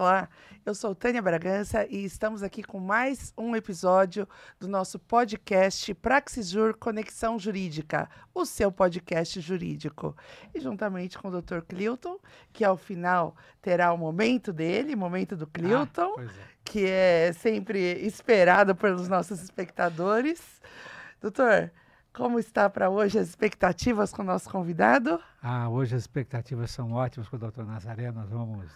Olá, eu sou Tânia Bragança e estamos aqui com mais um episódio do nosso podcast Praxisjur Conexão Jurídica, o seu podcast jurídico. E juntamente com o Dr. Clilton, que ao final terá o momento dele, momento do Clilton, que é sempre esperado pelos nossos espectadores. Doutor, como está para hoje as expectativas com o nosso convidado? Hoje as expectativas são ótimas com o doutor Nazaré. Nós vamos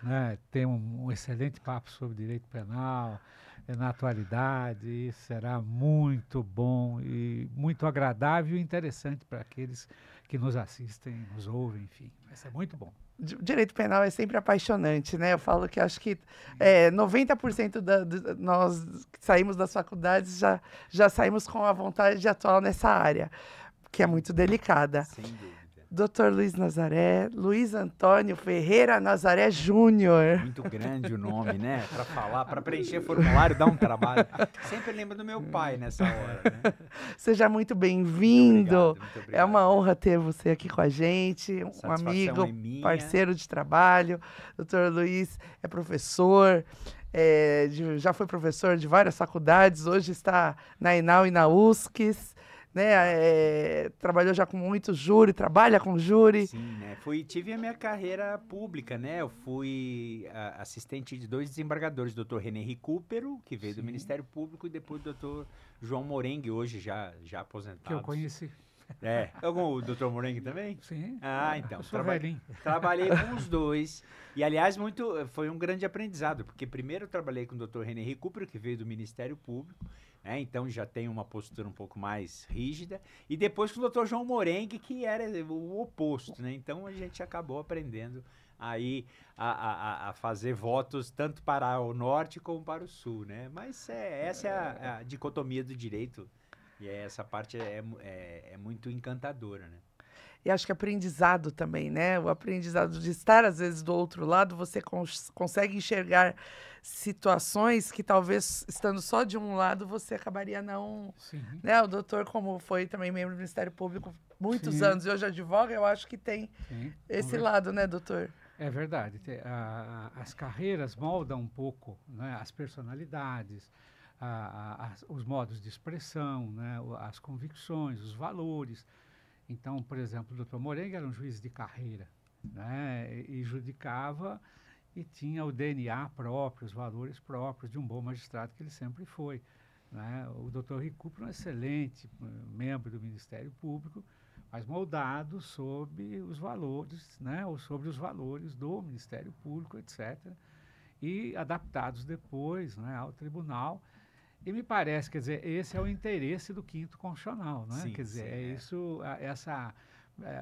ter um excelente papo sobre direito penal na atualidade. E será muito bom e muito agradável e interessante para aqueles que nos assistem, nos ouvem, enfim. Vai ser muito bom. Direito penal é sempre apaixonante, né? Eu falo que acho que 90% nós que saímos das faculdades já saímos com a vontade de atuar nessa área, que é muito delicada. Sem dúvida. Dr. Luiz Nazaré, Luiz Antônio Ferreira Nazaré Júnior. Muito grande o nome, né? Para falar, para preencher formulário, dá um trabalho. Sempre lembro do meu pai nessa hora, né? Seja muito bem-vindo. Muito obrigado. É uma honra ter você aqui com a gente, um amigo, parceiro de trabalho. Dr. Luiz é professor, já foi professor de várias faculdades, hoje está na ENAU e na USCS. Né, trabalhou já com muito júri, trabalha com júri. Sim, né? Tive a minha carreira pública, né? Eu fui assistente de 2 desembargadores, Dr. René Recupero, que veio do Ministério Público, e depois o Dr. João Morengue, hoje já aposentado. Que eu conheci. O Dr. Morengue também? Sim. Então. Eu sou velhinho. Trabalhei com os dois. E, aliás, foi um grande aprendizado, porque primeiro eu trabalhei com o Dr. René Recupero, que veio do Ministério Público, né? Então já tem uma postura um pouco mais rígida. E depois com o Dr. João Morengue, que era o oposto, né? Então a gente acabou aprendendo aí a fazer votos tanto para o norte como para o sul, né? Mas essa é a dicotomia do direito. E essa parte é muito encantadora, né? E acho que aprendizado também, né? O aprendizado de estar, às vezes, do outro lado, você consegue enxergar situações que talvez, estando só de um lado, você acabaria não... Sim. Né? O doutor, como foi também membro do Ministério Público muitos anos e hoje advoga, eu acho que tem esse lado, né, doutor? É verdade. As carreiras moldam um pouco, né, as personalidades, os modos de expressão, né, as convicções, os valores. Então, por exemplo, o Dr. Morengue era um juiz de carreira, né, e judicava e tinha o DNA próprio, os valores próprios de um bom magistrado que ele sempre foi, né. O Dr. Recupero é um excelente membro do Ministério Público, mas moldado sob os valores, né, ou sobre os valores do Ministério Público, etc., e adaptados depois, né, ao tribunal. E me parece, quer dizer, esse é o interesse do quinto constitucional, né? Sim, Quer dizer, sim,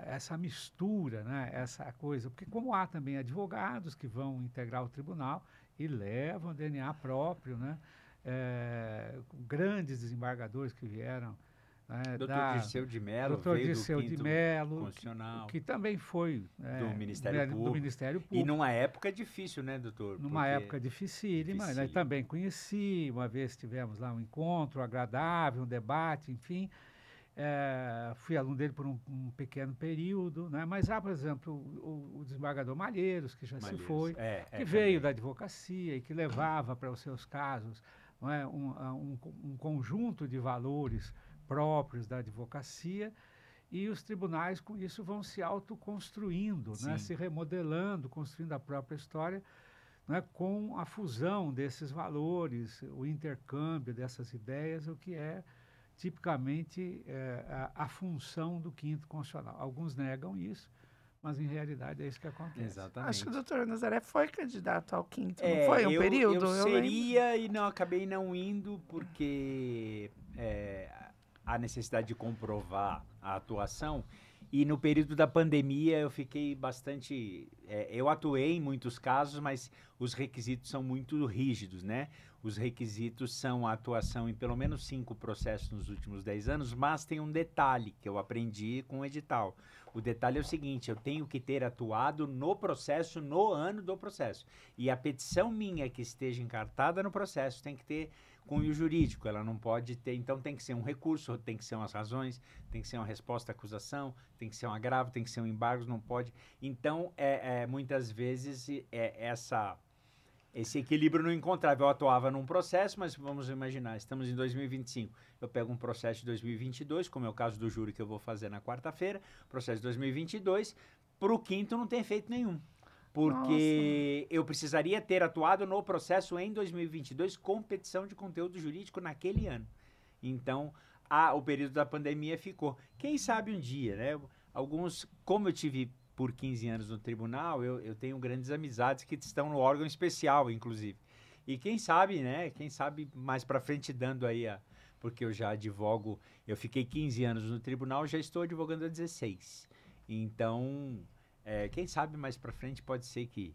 essa mistura, né? Essa coisa, porque como há também advogados que vão integrar o tribunal e levam o DNA próprio, né? Grandes desembargadores que vieram, né? Dr. Dirceu de Mello Dr. veio Dirceu do de quinto Mello, constitucional, que também foi do Ministério Público. E numa época difícil, né, doutor? Numa época dificílima, né? Também conheci, uma vez tivemos lá um encontro agradável, um debate, enfim. Fui aluno dele por um pequeno período, né? Mas há, por exemplo, o desembargador Malheiros, que já se foi, que veio da advocacia e que levava para os seus casos, não é, um conjunto de valores próprios da advocacia, e os tribunais com isso vão se autoconstruindo, né, se remodelando, construindo a própria história, né, com a fusão desses valores, o intercâmbio dessas ideias, o que é tipicamente a função do quinto constitucional. Alguns negam isso, mas em realidade é isso que acontece. Exatamente. Acho que o doutor Nazaré foi candidato ao quinto, não foi? Um período? Eu seria e acabei não indo porque a necessidade de comprovar a atuação. E no período da pandemia eu fiquei bastante... eu atuei em muitos casos, mas os requisitos são muito rígidos, né? Os requisitos são a atuação em pelo menos 5 processos nos últimos 10 anos, mas tem um detalhe que eu aprendi com o edital. O detalhe é o seguinte: eu tenho que ter atuado no processo, no ano do processo. E a petição minha que esteja encartada no processo tem que ter cunho jurídico, ela não pode ter, então tem que ser um recurso, tem que ser umas razões, tem que ser uma resposta à acusação, tem que ser um agravo, tem que ser um embargo, não pode. Então, muitas vezes, esse equilíbrio não encontrava. Eu atuava num processo, mas vamos imaginar, estamos em 2025. Eu pego um processo de 2022, como é o caso do júri que eu vou fazer na quarta-feira, processo de 2022, para o quinto não tem efeito nenhum. Porque eu precisaria ter atuado no processo em 2022, competição de conteúdo jurídico naquele ano. Então, o período da pandemia ficou. Quem sabe um dia, né? Alguns, como eu tive por 15 anos no tribunal, eu tenho grandes amizades que estão no órgão especial, inclusive. E quem sabe, né? Quem sabe mais para frente dando aí porque eu já advogo, eu fiquei 15 anos no tribunal, já estou advogando há 16. Então, quem sabe mais para frente pode ser que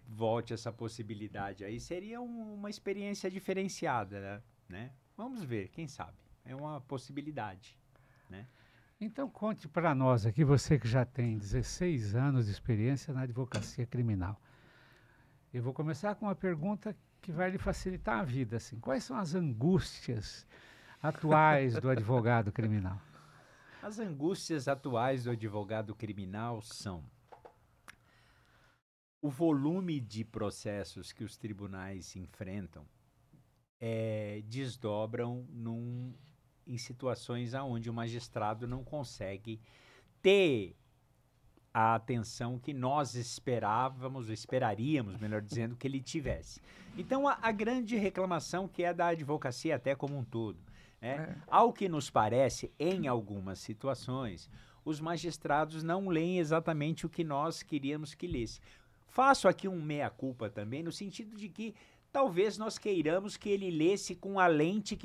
volte essa possibilidade. Aí seria uma experiência diferenciada, né? Vamos ver, quem sabe. É uma possibilidade, né? Então, conte para nós aqui, você que já tem 16 anos de experiência na advocacia criminal. Eu vou começar com uma pergunta que vai lhe facilitar a vida. Assim. Quais são as angústias atuais do advogado criminal? As angústias atuais do advogado criminal são o volume de processos que os tribunais enfrentam desdobram em situações onde o magistrado não consegue ter a atenção que nós esperaríamos, melhor dizendo, que ele tivesse. Então, a grande reclamação que é da advocacia até como um todo, ao que nos parece, em algumas situações, os magistrados não leem exatamente o que nós queríamos que lesse. Faço aqui um meia-culpa também, no sentido de que talvez nós queiramos que ele lesse com a lente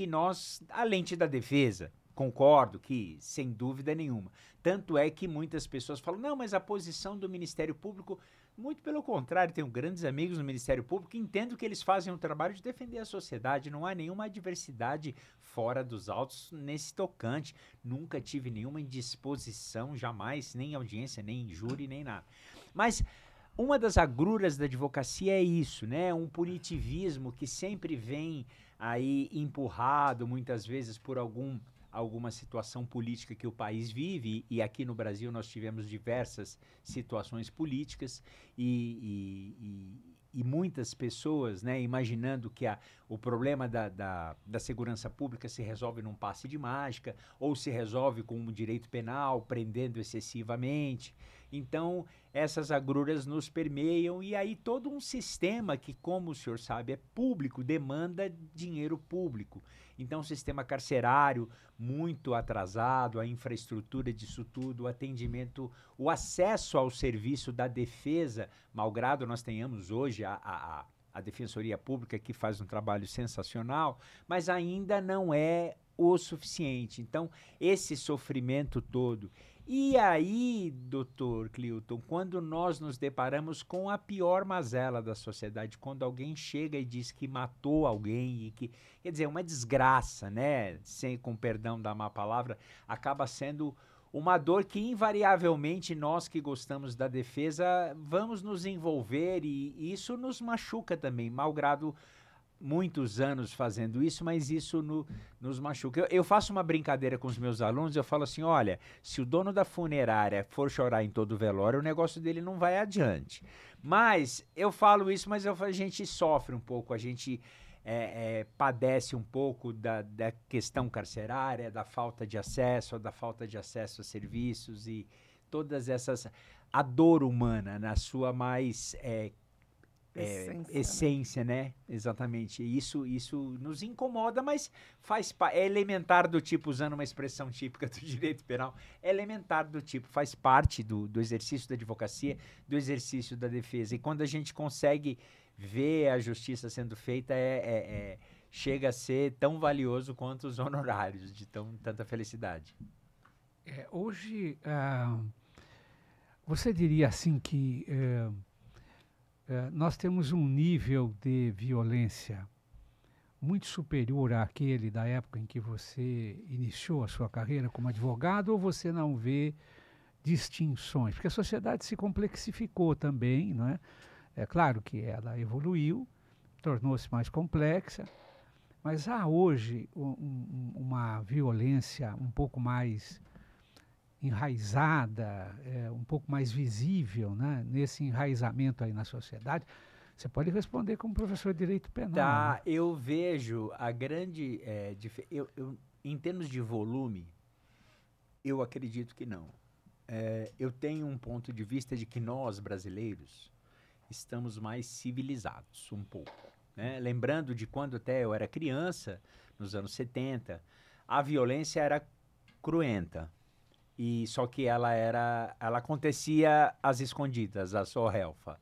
a lente da defesa. Concordo que, sem dúvida nenhuma. Tanto é que muitas pessoas falam, não, mas a posição do Ministério Público, muito pelo contrário, tenho grandes amigos no Ministério Público que entendo que eles fazem um trabalho de defender a sociedade, não há nenhuma adversidade fora dos autos nesse tocante. Nunca tive nenhuma indisposição, jamais, nem em audiência, nem em júri, nem nada. Mas uma das agruras da advocacia é isso, né? Um punitivismo que sempre vem aí empurrado, muitas vezes, por alguma situação política que o país vive, e aqui no Brasil nós tivemos diversas situações políticas, e muitas pessoas, né, imaginando que o problema da segurança pública se resolve num passe de mágica, ou se resolve com um direito penal, prendendo excessivamente. Então, essas agruras nos permeiam, e aí todo um sistema que, como o senhor sabe, é público, demanda dinheiro público. Então, o sistema carcerário muito atrasado, a infraestrutura disso tudo, o atendimento, o acesso ao serviço da defesa, malgrado nós tenhamos hoje a Defensoria Pública, que faz um trabalho sensacional, mas ainda não é o suficiente. Então, esse sofrimento todo. E aí, doutor Clilton, quando nós nos deparamos com a pior mazela da sociedade, quando alguém chega e diz que matou alguém, e que, quer dizer, uma desgraça, né? Com perdão da má palavra, acaba sendo uma dor que invariavelmente nós que gostamos da defesa vamos nos envolver, e isso nos machuca também, malgrado muitos anos fazendo isso, mas isso nos machuca. Eu faço uma brincadeira com os meus alunos, eu falo assim, olha, se o dono da funerária for chorar em todo velório, o negócio dele não vai adiante. Mas eu falo isso, mas a gente sofre um pouco, a gente padece um pouco da questão carcerária, da falta de acesso a serviços, e todas essas... A dor humana na sua mais... essência, né? Exatamente. Isso nos incomoda, mas é elementar do tipo, usando uma expressão típica do direito penal, é elementar do tipo, faz parte do exercício da advocacia, do exercício da defesa. E quando a gente consegue ver a justiça sendo feita, chega a ser tão valioso quanto os honorários de tanta felicidade. Hoje, você diria assim que nós temos um nível de violência muito superior àquele da época em que você iniciou a sua carreira como advogado, ou você não vê distinções? Porque a sociedade se complexificou também, não é? É claro que ela evoluiu, tornou-se mais complexa, mas há hoje uma violência um pouco mais enraizada, um pouco mais visível, né, nesse enraizamento aí na sociedade. Você pode responder como professor de direito penal. Tá, Né? eu vejo a grande... em termos de volume, eu acredito que não. Eu tenho um ponto de vista de que nós, brasileiros, estamos mais civilizados, um pouco. Né? Lembrando de quando até eu era criança, nos anos 70, a violência era cruenta. E só que ela acontecia às escondidas, à sua relfa.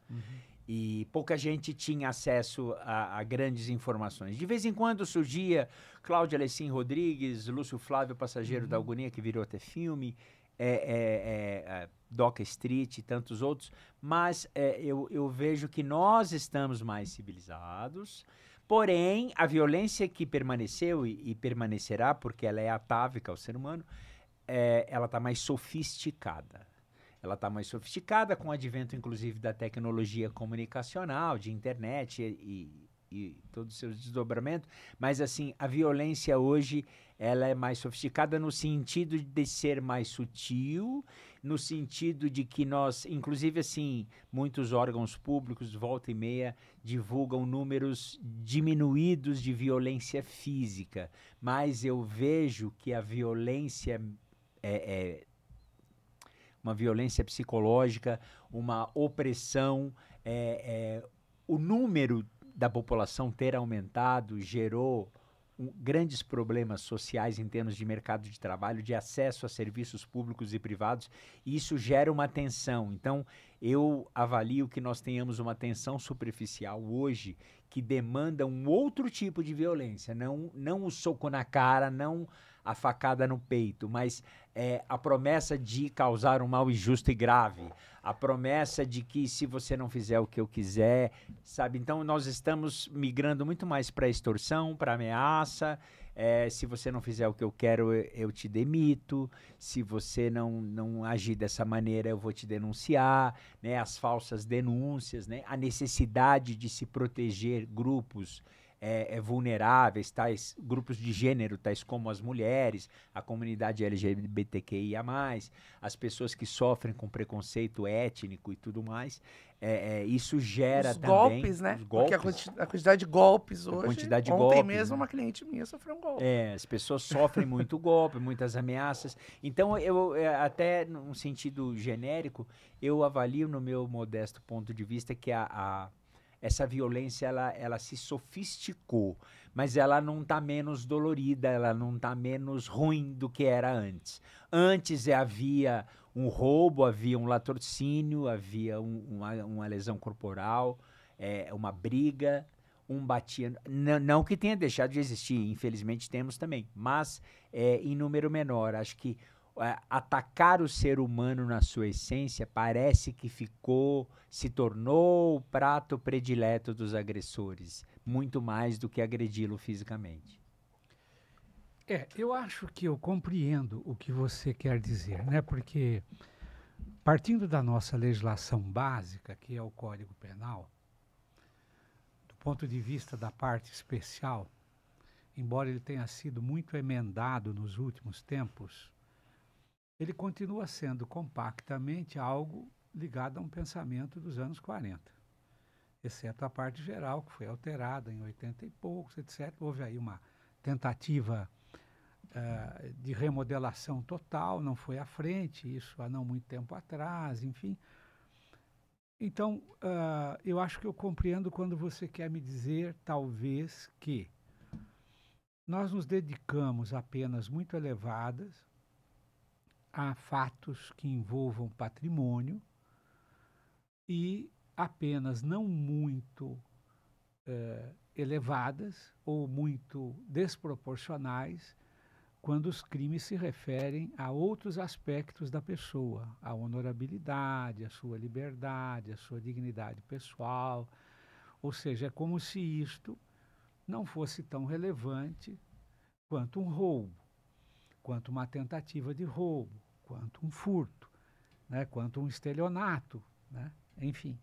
E pouca gente tinha acesso a grandes informações. De vez em quando surgia Cláudia Lecim Rodrigues, Lúcio Flávio Passageiro da Agonia, que virou até filme, Doca Street e tantos outros. Mas eu vejo que nós estamos mais civilizados. Porém, a violência que permaneceu e permanecerá, porque ela é atávica ao ser humano, ela está mais sofisticada. Ela está mais sofisticada com o advento, inclusive, da tecnologia comunicacional, de internet e todos os seus desdobramentos. Mas, assim, a violência hoje, ela é mais sofisticada no sentido de ser mais sutil, no sentido de que nós, inclusive, assim, muitos órgãos públicos, volta e meia, divulgam números diminuídos de violência física. Mas eu vejo que a violência uma violência psicológica, uma opressão, o número da população ter aumentado gerou grandes problemas sociais em termos de mercado de trabalho, de acesso a serviços públicos e privados, e isso gera uma tensão. Então, eu avalio que nós tenhamos uma tensão superficial hoje que demanda um outro tipo de violência, não o soco na cara, não a facada no peito, mas a promessa de causar um mal injusto e grave, a promessa de que se você não fizer o que eu quiser, sabe? Então nós estamos migrando muito mais para extorsão, para ameaça. Se você não fizer o que eu quero, eu te demito. Se você não agir dessa maneira, eu vou te denunciar, né? As falsas denúncias, né? A necessidade de se proteger grupos vulneráveis, tais grupos de gênero, tais como as mulheres, a comunidade LGBTQIA+, as pessoas que sofrem com preconceito étnico e tudo mais. Isso gera também... Golpes, né? Os golpes, porque a quantidade de golpes hoje... quantidade de ontem golpes, mesmo, né? uma cliente minha sofreu um golpe. As pessoas sofrem muito golpe, muitas ameaças. Então, eu até num sentido genérico, eu avalio no meu modesto ponto de vista que essa violência, ela se sofisticou, mas ela não está menos dolorida, ela não está menos ruim do que era antes. Antes havia um roubo, havia um latrocínio, havia uma lesão corporal, uma briga, um batia... Não que tenha deixado de existir, infelizmente temos também, mas em número menor. Acho que atacar o ser humano na sua essência parece que se tornou o prato predileto dos agressores, muito mais do que agredi-lo fisicamente. Eu acho que eu compreendo o que você quer dizer, né? Porque partindo da nossa legislação básica, que é o Código Penal, do ponto de vista da parte especial, embora ele tenha sido muito emendado nos últimos tempos, ele continua sendo compactamente algo ligado a um pensamento dos anos 40, exceto a parte geral, que foi alterada em 80 e poucos, etc. Houve aí uma tentativa de remodelação total, não foi à frente, isso há não muito tempo atrás, enfim. Então, eu acho que eu compreendo quando você quer me dizer, talvez, que nós nos dedicamos a penas muito elevadas a fatos que envolvam patrimônio e a penas não muito elevadas ou muito desproporcionais quando os crimes se referem a outros aspectos da pessoa, a honorabilidade, a sua liberdade, a sua dignidade pessoal. Ou seja, é como se isto não fosse tão relevante quanto um roubo, quanto uma tentativa de roubo, quanto um furto, né, quanto um estelionato, né, enfim.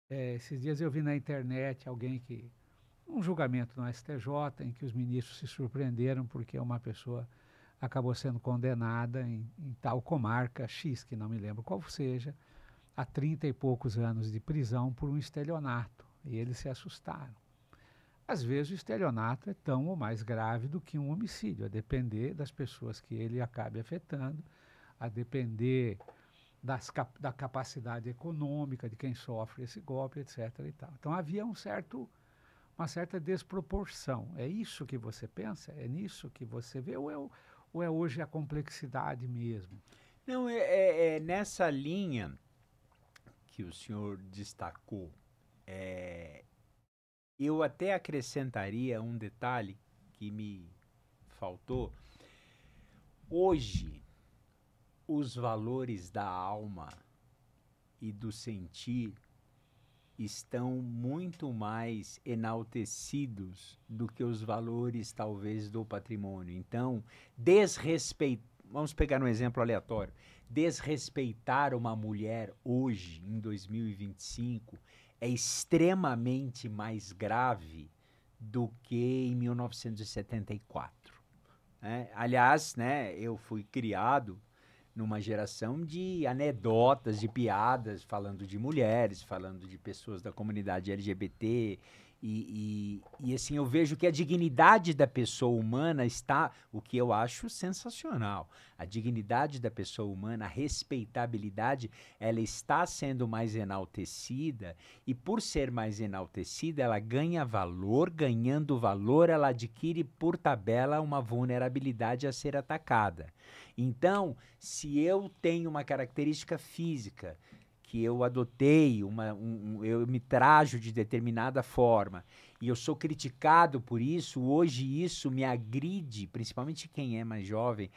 Esses dias eu vi na internet um julgamento no STJ em que os ministros se surpreenderam porque uma pessoa acabou sendo condenada em tal comarca X, que não me lembro qual seja, a 30 e poucos anos de prisão por um estelionato. E eles se assustaram. Às vezes o estelionato é tão ou mais grave do que um homicídio, a depender das pessoas que ele acabe afetando, a depender da capacidade econômica de quem sofre esse golpe, etc. e tal. Então havia uma certa desproporção. É isso que você pensa? É nisso que você vê? Ou é hoje a complexidade mesmo? Não, é nessa linha que o senhor destacou. Eu até acrescentaria um detalhe que me faltou. Hoje, os valores da alma e do sentir estão muito mais enaltecidos do que os valores, talvez, do patrimônio. Então, vamos pegar um exemplo aleatório. Desrespeitar uma mulher hoje, em 2025, é extremamente mais grave do que em 1974. Né? Aliás, né, eu fui criado numa geração de anedotas, de piadas, falando de mulheres, falando de pessoas da comunidade LGBT, e assim, eu vejo que a dignidade da pessoa humana está, o que eu acho sensacional, a dignidade da pessoa humana, a respeitabilidade, ela está sendo mais enaltecida, e por ser mais enaltecida, ela ganha valor, ganhando valor, ela adquire por tabela uma vulnerabilidade a ser atacada. Então, se eu tenho uma característica física que eu adotei, eu me trajo de determinada forma, e eu sou criticado por isso, hoje isso me agride, principalmente quem é mais jovem,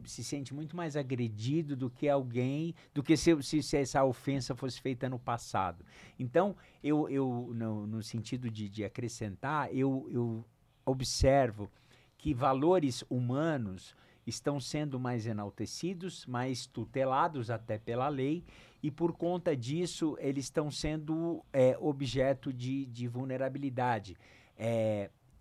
se sente muito mais agredido do que alguém, do que se essa ofensa fosse feita no passado. Então, no sentido de acrescentar, eu observo que valores humanos estão sendo mais enaltecidos, mais tutelados até pela lei, e por conta disso eles estão sendo objeto de vulnerabilidade.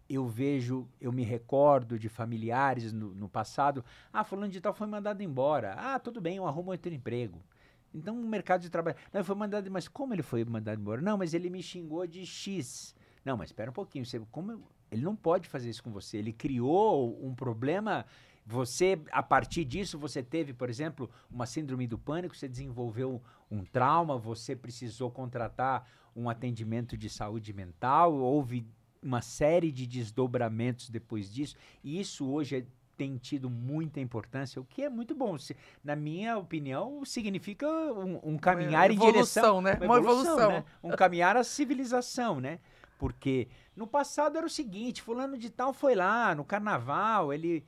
Eu me recordo de familiares no passado, fulano de tal foi mandado embora, tudo bem, eu arrumo outro emprego. Então o mercado de trabalho, não, ele foi mandado, mas como ele foi mandado embora? Não, mas ele me xingou de X. Não, mas espera um pouquinho, ele não pode fazer isso com você, ele criou um problema. Você, a partir disso, você teve, por exemplo, uma síndrome do pânico, você desenvolveu um trauma, você precisou contratar um atendimento de saúde mental, houve uma série de desdobramentos depois disso, e isso hoje tem tido muita importância, o que é muito bom. Na minha opinião, significa um caminhar em direção... Né? Uma evolução. Né? Um caminhar à civilização, né? Porque no passado era o seguinte, fulano de tal foi lá no carnaval, ele...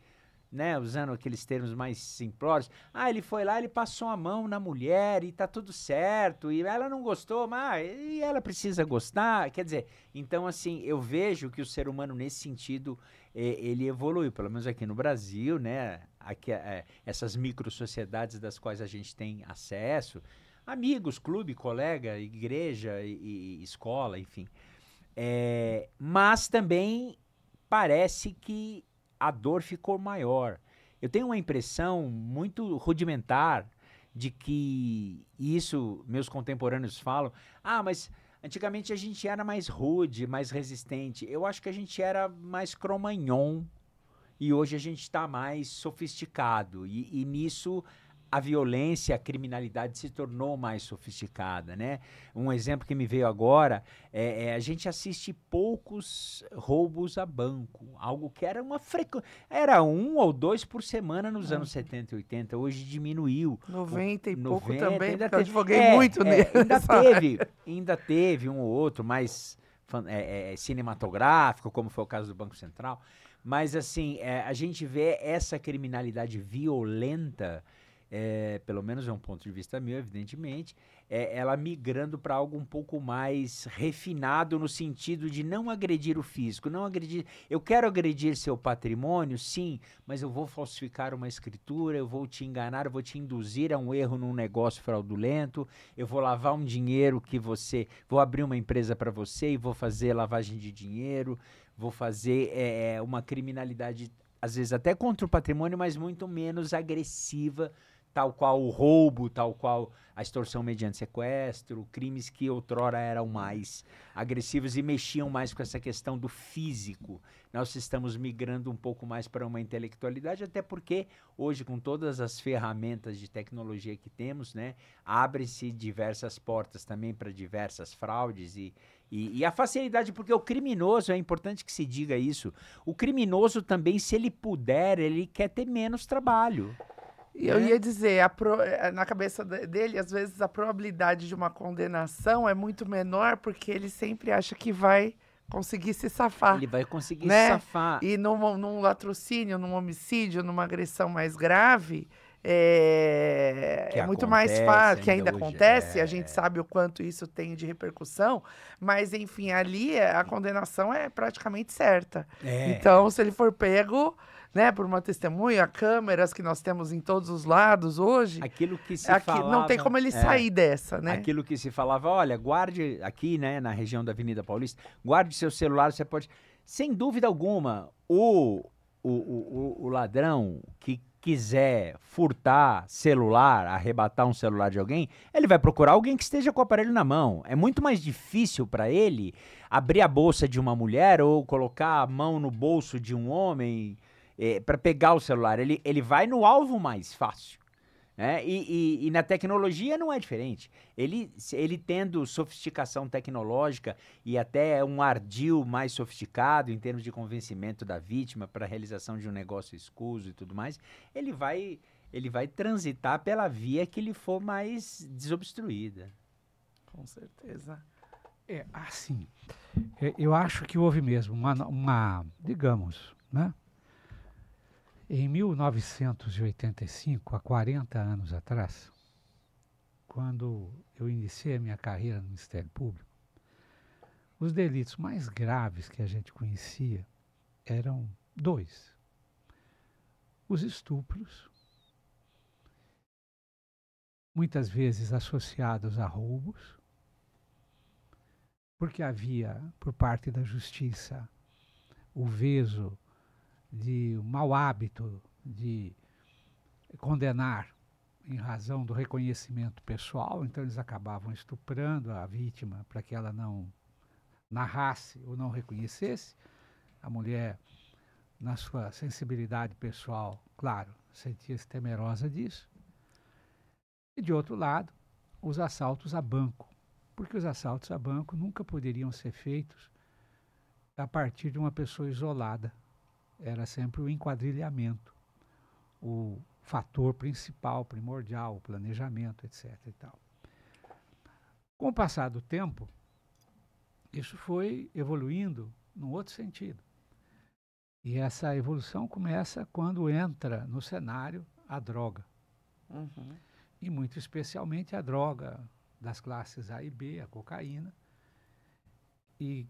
Né, usando aqueles termos mais simplórios, ele foi lá, ele passou a mão na mulher e tá tudo certo, e ela não gostou, mas e ela precisa gostar, quer dizer, então assim, eu vejo que o ser humano nesse sentido, ele evoluiu, pelo menos aqui no Brasil, né, aqui, essas micro-sociedades das quais a gente tem acesso, amigos, clube, colega, igreja e escola, enfim, mas também parece que a dor ficou maior. Eu tenho uma impressão muito rudimentar de que isso, meus contemporâneos falam, mas antigamente a gente era mais rude, mais resistente. Eu acho que a gente era mais cromagnon e hoje a gente está mais sofisticado. E nisso a violência, a criminalidade se tornou mais sofisticada, né? Um exemplo que me veio agora a gente assiste poucos roubos a banco, algo que era era 1 ou 2 por semana nos anos 70 e 80, hoje diminuiu. 90 e pouco 90, também, porque eu advoguei muito nele. Ainda teve um ou outro mais cinematográfico, como foi o caso do Banco Central, mas assim, a gente vê essa criminalidade violenta, pelo menos é um ponto de vista meu, evidentemente, ela migrando para algo um pouco mais refinado no sentido de não agredir o físico, não agredir. Eu quero agredir seu patrimônio, sim, mas eu vou falsificar uma escritura, eu vou te enganar, eu vou te induzir a um erro num negócio fraudulento, eu vou lavar um dinheiro vou abrir uma empresa para você e vou fazer lavagem de dinheiro, vou fazer uma criminalidade, às vezes até contra o patrimônio, mas muito menos agressiva tal qual o roubo, tal qual a extorsão mediante sequestro, crimes que outrora eram mais agressivos e mexiam mais com essa questão do físico. Nós estamos migrando um pouco mais para uma intelectualidade, até porque hoje, com todas as ferramentas de tecnologia que temos, né, abre-se diversas portas também para diversas fraudes e a facilidade, porque o criminoso, é importante que se diga isso, o criminoso também, se ele puder, ele quer ter menos trabalho. E eu ia dizer, na cabeça dele, às vezes a probabilidade de uma condenação é muito menor, porque ele sempre acha que vai conseguir se safar. Ele vai conseguir né? se safar. E num latrocínio, num homicídio, numa agressão mais grave, é muito mais fácil, que ainda acontece, a gente sabe o quanto isso tem de repercussão, mas, enfim, ali a condenação é praticamente certa. Então, se ele for pego, né, por uma testemunha, câmeras que nós temos em todos os lados hoje, aquilo que se falava, não tem como ele sair dessa, né? Aquilo que se falava, olha, guarde aqui, né, na região da Avenida Paulista, guarde seu celular, você pode... Sem dúvida alguma, o ladrão que quiser furtar celular, arrebatar um celular de alguém, ele vai procurar alguém que esteja com o aparelho na mão. É muito mais difícil para ele abrir a bolsa de uma mulher ou colocar a mão no bolso de um homem para pegar o celular. Ele vai no alvo mais fácil. Né? E na tecnologia não é diferente. Ele tendo sofisticação tecnológica e até um ardil mais sofisticado em termos de convencimento da vítima para a realização de um negócio escuso e tudo mais, ele vai transitar pela via que lhe for mais desobstruída. Com certeza. Assim, eu acho que houve mesmo uma digamos, né? Em 1985, há 40 anos atrás, quando eu iniciei a minha carreira no Ministério Público, os delitos mais graves que a gente conhecia eram dois. Os estupros, muitas vezes associados a roubos, porque havia, por parte da justiça, o veso de um mau hábito de condenar em razão do reconhecimento pessoal, então eles acabavam estuprando a vítima para que ela não narrasse ou não reconhecesse. A mulher, na sua sensibilidade pessoal, claro, sentia-se temerosa disso. E, de outro lado, os assaltos a banco, porque os assaltos a banco nunca poderiam ser feitos a partir de uma pessoa isolada. Era sempre o enquadrilhamento, o fator principal, primordial, o planejamento, etc. e tal. Com o passar do tempo, isso foi evoluindo num outro sentido. E essa evolução começa quando entra no cenário a droga. Uhum. E muito especialmente a droga das classes A e B, a cocaína, e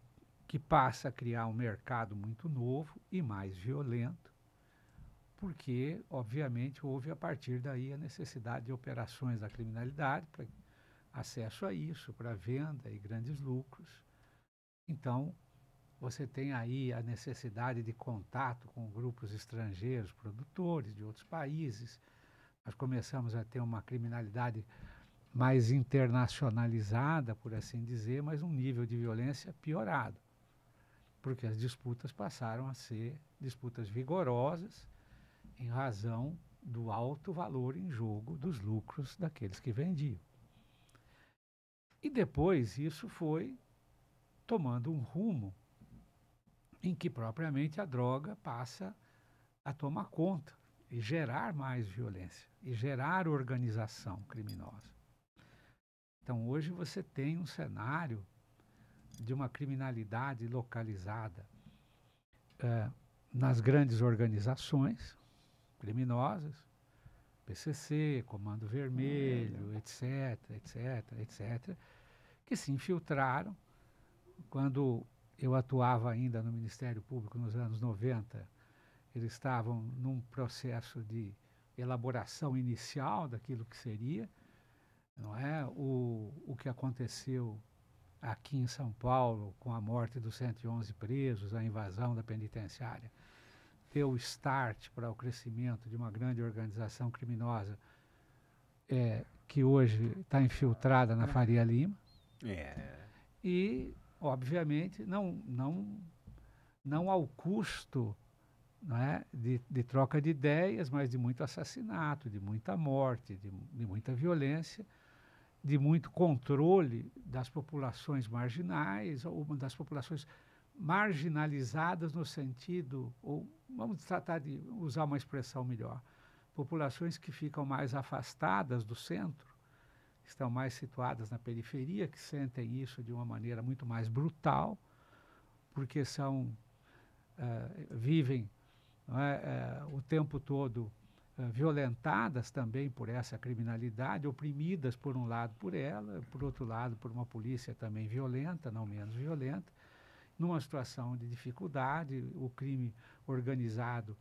que passa a criar um mercado muito novo e mais violento, porque, obviamente, houve a partir daí a necessidade de operações da criminalidade para acesso a isso, para venda e grandes lucros. Então, você tem aí a necessidade de contato com grupos estrangeiros, produtores de outros países. Nós começamos a ter uma criminalidade mais internacionalizada, por assim dizer, mas um nível de violência piorado, porque as disputas passaram a ser disputas vigorosas em razão do alto valor em jogo dos lucros daqueles que vendiam. E depois isso foi tomando um rumo em que propriamente a droga passa a tomar conta e gerar mais violência, e gerar organização criminosa. Então hoje você tem um cenário de uma criminalidade localizada nas grandes organizações criminosas, PCC, Comando Vermelho, etc., etc., etc., que se infiltraram. Quando eu atuava ainda no Ministério Público nos anos 90, eles estavam num processo de elaboração inicial daquilo que seria, não é? O que aconteceu aqui em São Paulo, com a morte dos 111 presos, a invasão da penitenciária, deu start para o crescimento de uma grande organização criminosa que hoje está infiltrada na Faria Lima. É. E, obviamente, não ao custo, não é, de troca de ideias, mas de muito assassinato, de muita morte, de muita violência, de muito controle das populações marginais, ou das populações marginalizadas no sentido, ou vamos tratar de usar uma expressão melhor, populações que ficam mais afastadas do centro, estão mais situadas na periferia, que sentem isso de uma maneira muito mais brutal, porque vivem, não é, o tempo todo violentadas também por essa criminalidade, oprimidas por um lado por ela, por outro lado por uma polícia também violenta, não menos violenta, numa situação de dificuldade. O crime organizado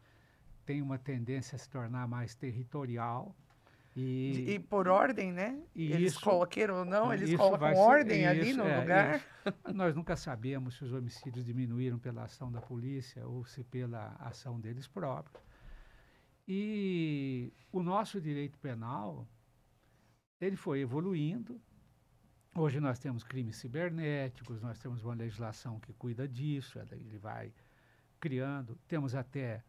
tem uma tendência a se tornar mais territorial. E por ordem, né? Eles queiram ou não, eles isso colocam ordem ali no lugar. Nós nunca sabemos se os homicídios diminuíram pela ação da polícia ou se pela ação deles próprios. E o nosso direito penal, ele foi evoluindo. Hoje nós temos crimes cibernéticos, nós temos uma legislação que cuida disso, ele vai criando. Temos até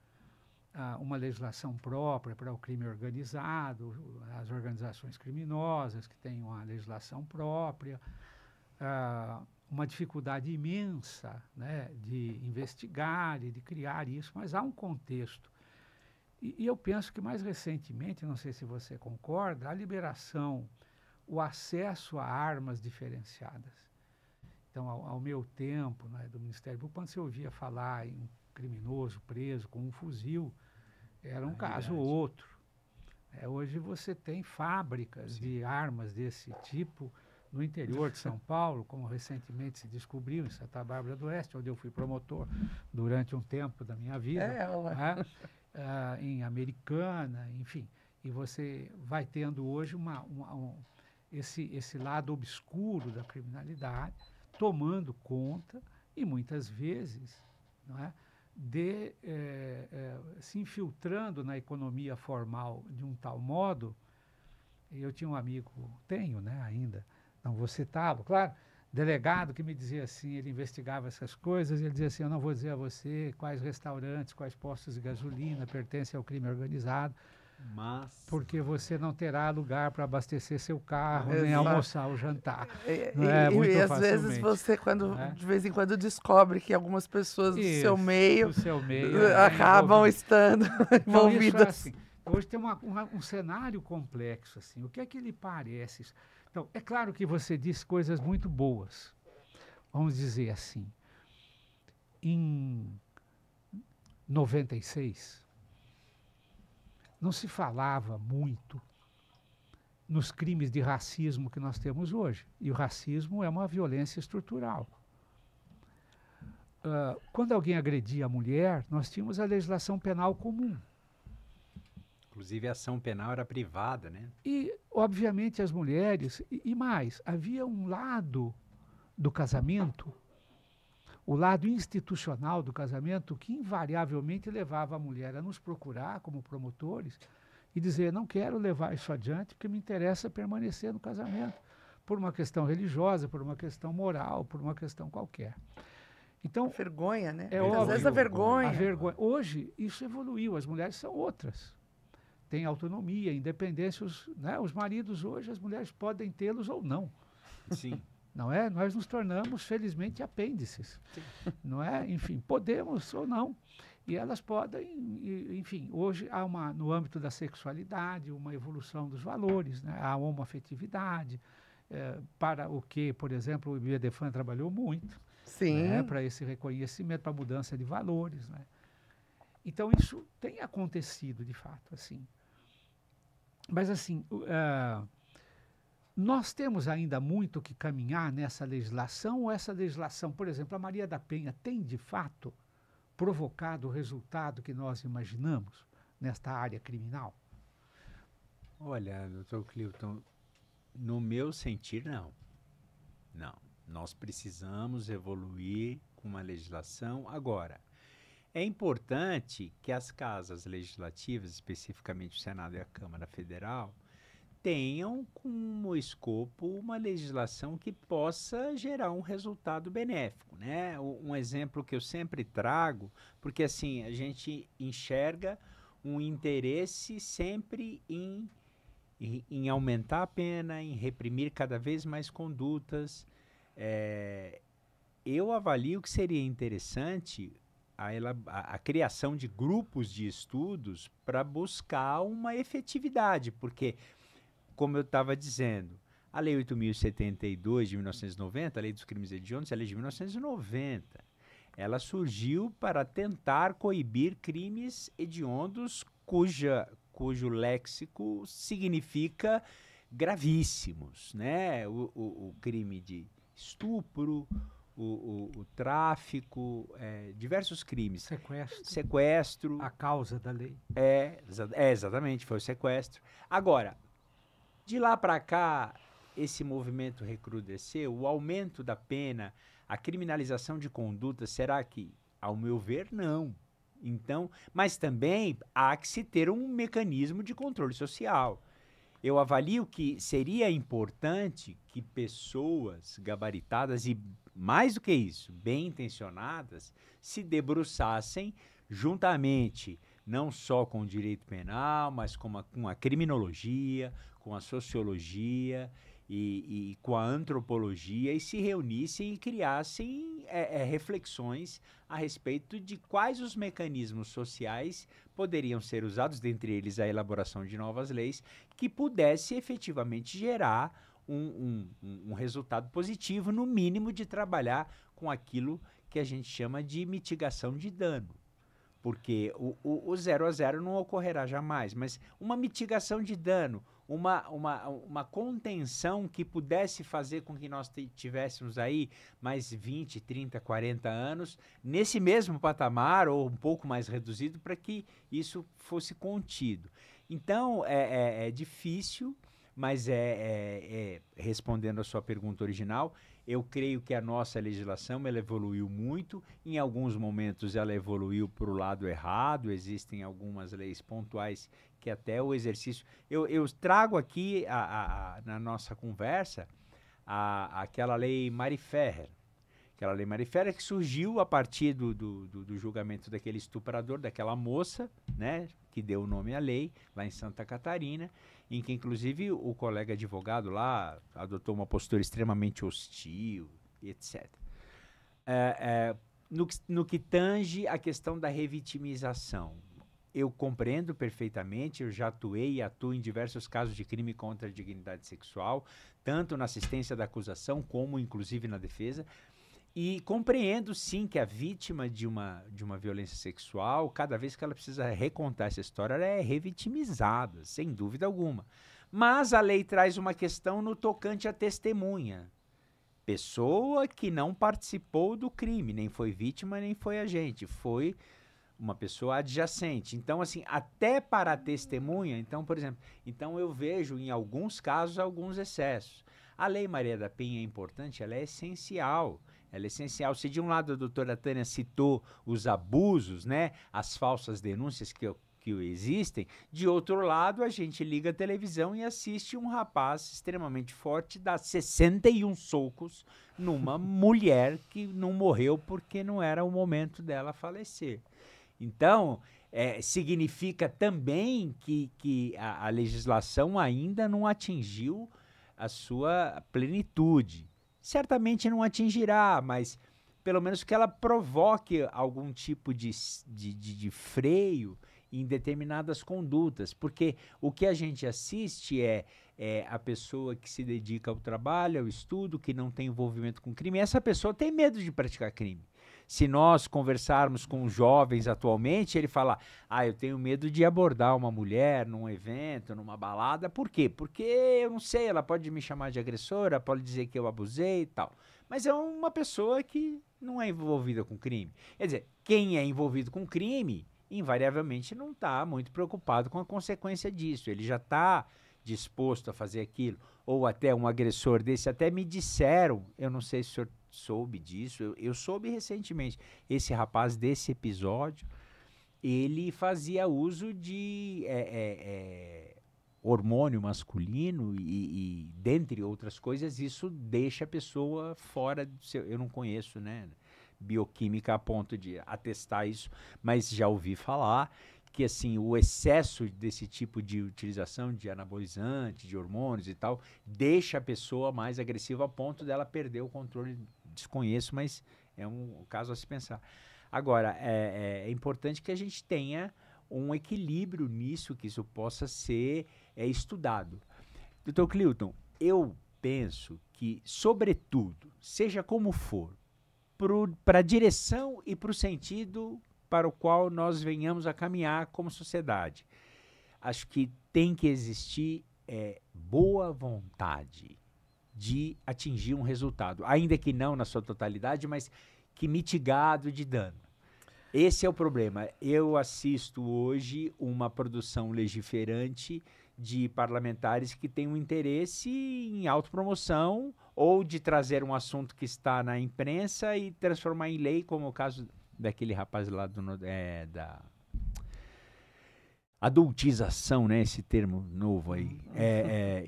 uma legislação própria para o crime organizado, as organizações criminosas que têm uma legislação própria, uma dificuldade imensa, né, de investigar e de criar isso, mas há um contexto. E eu penso que mais recentemente, não sei se você concorda, a liberação, o acesso a armas diferenciadas. Então, ao meu tempo, né, do Ministério Público, quando você ouvia falar em um criminoso preso com um fuzil, era um caso ou outro. Hoje você tem fábricas de armas desse tipo no interior de São Paulo, como recentemente se descobriu em Santa Bárbara do Oeste, onde eu fui promotor durante um tempo da minha vida, né? Em Americana, enfim. E você vai tendo hoje esse lado obscuro da criminalidade tomando conta e muitas vezes, não é, se infiltrando na economia formal de um tal modo. Eu tinha um amigo, tenho, né, ainda, não vou citá-lo, claro, delegado que me dizia assim, ele investigava essas coisas, ele dizia assim: eu não vou dizer a você quais restaurantes, quais postos de gasolina pertencem ao crime organizado, porque você não terá lugar para abastecer seu carro, nem almoçar ou jantar. E às vezes você, de vez em quando, descobre que algumas pessoas do seu meio acabam estando envolvidas. Assim, hoje tem um cenário complexo. Assim. O que é que lhe parece? Então, é claro que você disse coisas muito boas. Vamos dizer assim, em 96, não se falava muito nos crimes de racismo que nós temos hoje. E o racismo é uma violência estrutural. Quando alguém agredia a mulher, nós tínhamos a legislação penal comum. Inclusive a ação penal era privada, né? E, obviamente, as mulheres... E mais, havia um lado do casamento, o lado institucional do casamento, que invariavelmente levava a mulher a nos procurar como promotores e dizer: não quero levar isso adiante porque me interessa permanecer no casamento, por uma questão religiosa, por uma questão moral, por uma questão qualquer. Então, vergonha, né? Às vezes a vergonha. Hoje, isso evoluiu, as mulheres são outras. Têm autonomia, independência. Os maridos hoje, as mulheres podem tê-los ou não. Sim. Não é? Nós nos tornamos, felizmente, apêndices. Sim. Não é? Enfim, podemos ou não. E elas podem, enfim, hoje há no âmbito da sexualidade, uma evolução dos valores, né? A homoafetividade, para o que, por exemplo, o Biedefan trabalhou muito. Sim. Né? Para esse reconhecimento, para a mudança de valores. Né? Então, isso tem acontecido, de fato, assim. Mas, assim, nós temos ainda muito que caminhar nessa legislação, ou essa legislação, por exemplo, a Maria da Penha tem, de fato, provocado o resultado que nós imaginamos nesta área criminal? Olha, doutor Clilton, no meu sentir, não. Não. Nós precisamos evoluir com uma legislação. Agora, é importante que as casas legislativas, especificamente o Senado e a Câmara Federal, tenham como escopo uma legislação que possa gerar um resultado benéfico, né? Um exemplo que eu sempre trago, porque assim, a gente enxerga um interesse sempre em aumentar a pena, em reprimir cada vez mais condutas. Eu avalio que seria interessante a criação de grupos de estudos para buscar uma efetividade, porque, como eu estava dizendo, a Lei 8.072 de 1990, a Lei dos Crimes Hediondos, ela é de 1990. Ela surgiu para tentar coibir crimes hediondos cujo léxico significa gravíssimos, né? O crime de estupro, o tráfico, diversos crimes. Sequestro. A causa da lei. Exatamente, foi o sequestro. Agora, de lá para cá, esse movimento recrudesceu, o aumento da pena, a criminalização de conduta, será que, ao meu ver, não. Então, mas também há que se ter um mecanismo de controle social. Eu avalio que seria importante que pessoas gabaritadas e, mais do que isso, bem intencionadas, se debruçassem juntamente, não só com o direito penal, mas com a criminologia, com a sociologia e com a antropologia, e se reunissem e criassem reflexões a respeito de quais os mecanismos sociais poderiam ser usados, dentre eles a elaboração de novas leis, que pudesse efetivamente gerar um resultado positivo, no mínimo de trabalhar com aquilo que a gente chama de mitigação de dano. Porque o 0 a 0 não ocorrerá jamais, mas uma mitigação de dano, uma contenção que pudesse fazer com que nós tivéssemos aí mais 20, 30, 40 anos nesse mesmo patamar ou um pouco mais reduzido para que isso fosse contido. Então, é difícil, mas respondendo a sua pergunta original, eu creio que a nossa legislação ela evoluiu muito. Em alguns momentos ela evoluiu para o lado errado. Existem algumas leis pontuais que até o exercício... Eu trago aqui na nossa conversa aquela lei Mari Ferrer. Aquela lei Mari Ferrer que surgiu a partir do julgamento daquele estuprador, daquela moça, né, que deu o nome à lei, lá em Santa Catarina, em que, inclusive, o colega advogado lá adotou uma postura extremamente hostil, etc. No que tange a questão da revitimização, eu compreendo perfeitamente, eu já atuei e atuo em diversos casos de crime contra a dignidade sexual, tanto na assistência da acusação como, inclusive, na defesa. E compreendo, sim, que a vítima de uma violência sexual, cada vez que ela precisa recontar essa história, ela é revitimizada, sem dúvida alguma. Mas a lei traz uma questão no tocante à testemunha. Pessoa que não participou do crime, nem foi vítima, nem foi agente, foi uma pessoa adjacente. Então, assim, até para a testemunha, então, por exemplo, eu vejo em alguns casos alguns excessos. A Lei Maria da Penha é importante, ela é essencial. Ela é essencial. Se de um lado a doutora Tânia citou os abusos, né, as falsas denúncias que existem, de outro lado a gente liga a televisão e assiste um rapaz extremamente forte dar 61 socos numa mulher que não morreu porque não era o momento dela falecer. Então, significa também que a legislação ainda não atingiu a sua plenitude. Certamente não atingirá, mas pelo menos que ela provoque algum tipo de freio em determinadas condutas, porque o que a gente assiste é a pessoa que se dedica ao trabalho, ao estudo, que não tem envolvimento com crime. Essa pessoa tem medo de praticar crime. Se nós conversarmos com jovens atualmente, ele fala, eu tenho medo de abordar uma mulher num evento, numa balada. Por quê? Porque, eu não sei, ela pode me chamar de agressora, pode dizer que eu abusei e tal. Mas é uma pessoa que não é envolvida com crime. Quer dizer, quem é envolvido com crime, invariavelmente não está muito preocupado com a consequência disso. Ele já está disposto a fazer aquilo. Ou até um agressor desse, até me disseram, eu não sei se o senhor soube disso, eu soube recentemente, esse rapaz desse episódio, ele fazia uso de hormônio masculino e dentre outras coisas, isso deixa a pessoa fora do seu... Eu não conheço, né, bioquímica a ponto de atestar isso, mas já ouvi falar que assim, o excesso desse tipo de utilização de anabolizante, de hormônios e tal, deixa a pessoa mais agressiva a ponto dela perder o controle. Desconheço, mas é um caso a se pensar. Agora, é importante que a gente tenha um equilíbrio nisso, que isso possa ser estudado. Dr. Clilton, eu penso que, sobretudo, seja como for, para a direção e para o sentido para o qual nós venhamos a caminhar como sociedade, acho que tem que existir boa vontade de atingir um resultado, ainda que não na sua totalidade, mas que mitigado de dano. Esse é o problema. Eu assisto hoje uma produção legiferante de parlamentares que têm um interesse em autopromoção ou de trazer um assunto que está na imprensa e transformar em lei, como o caso daquele rapaz lá da adultização, né? Esse termo novo aí.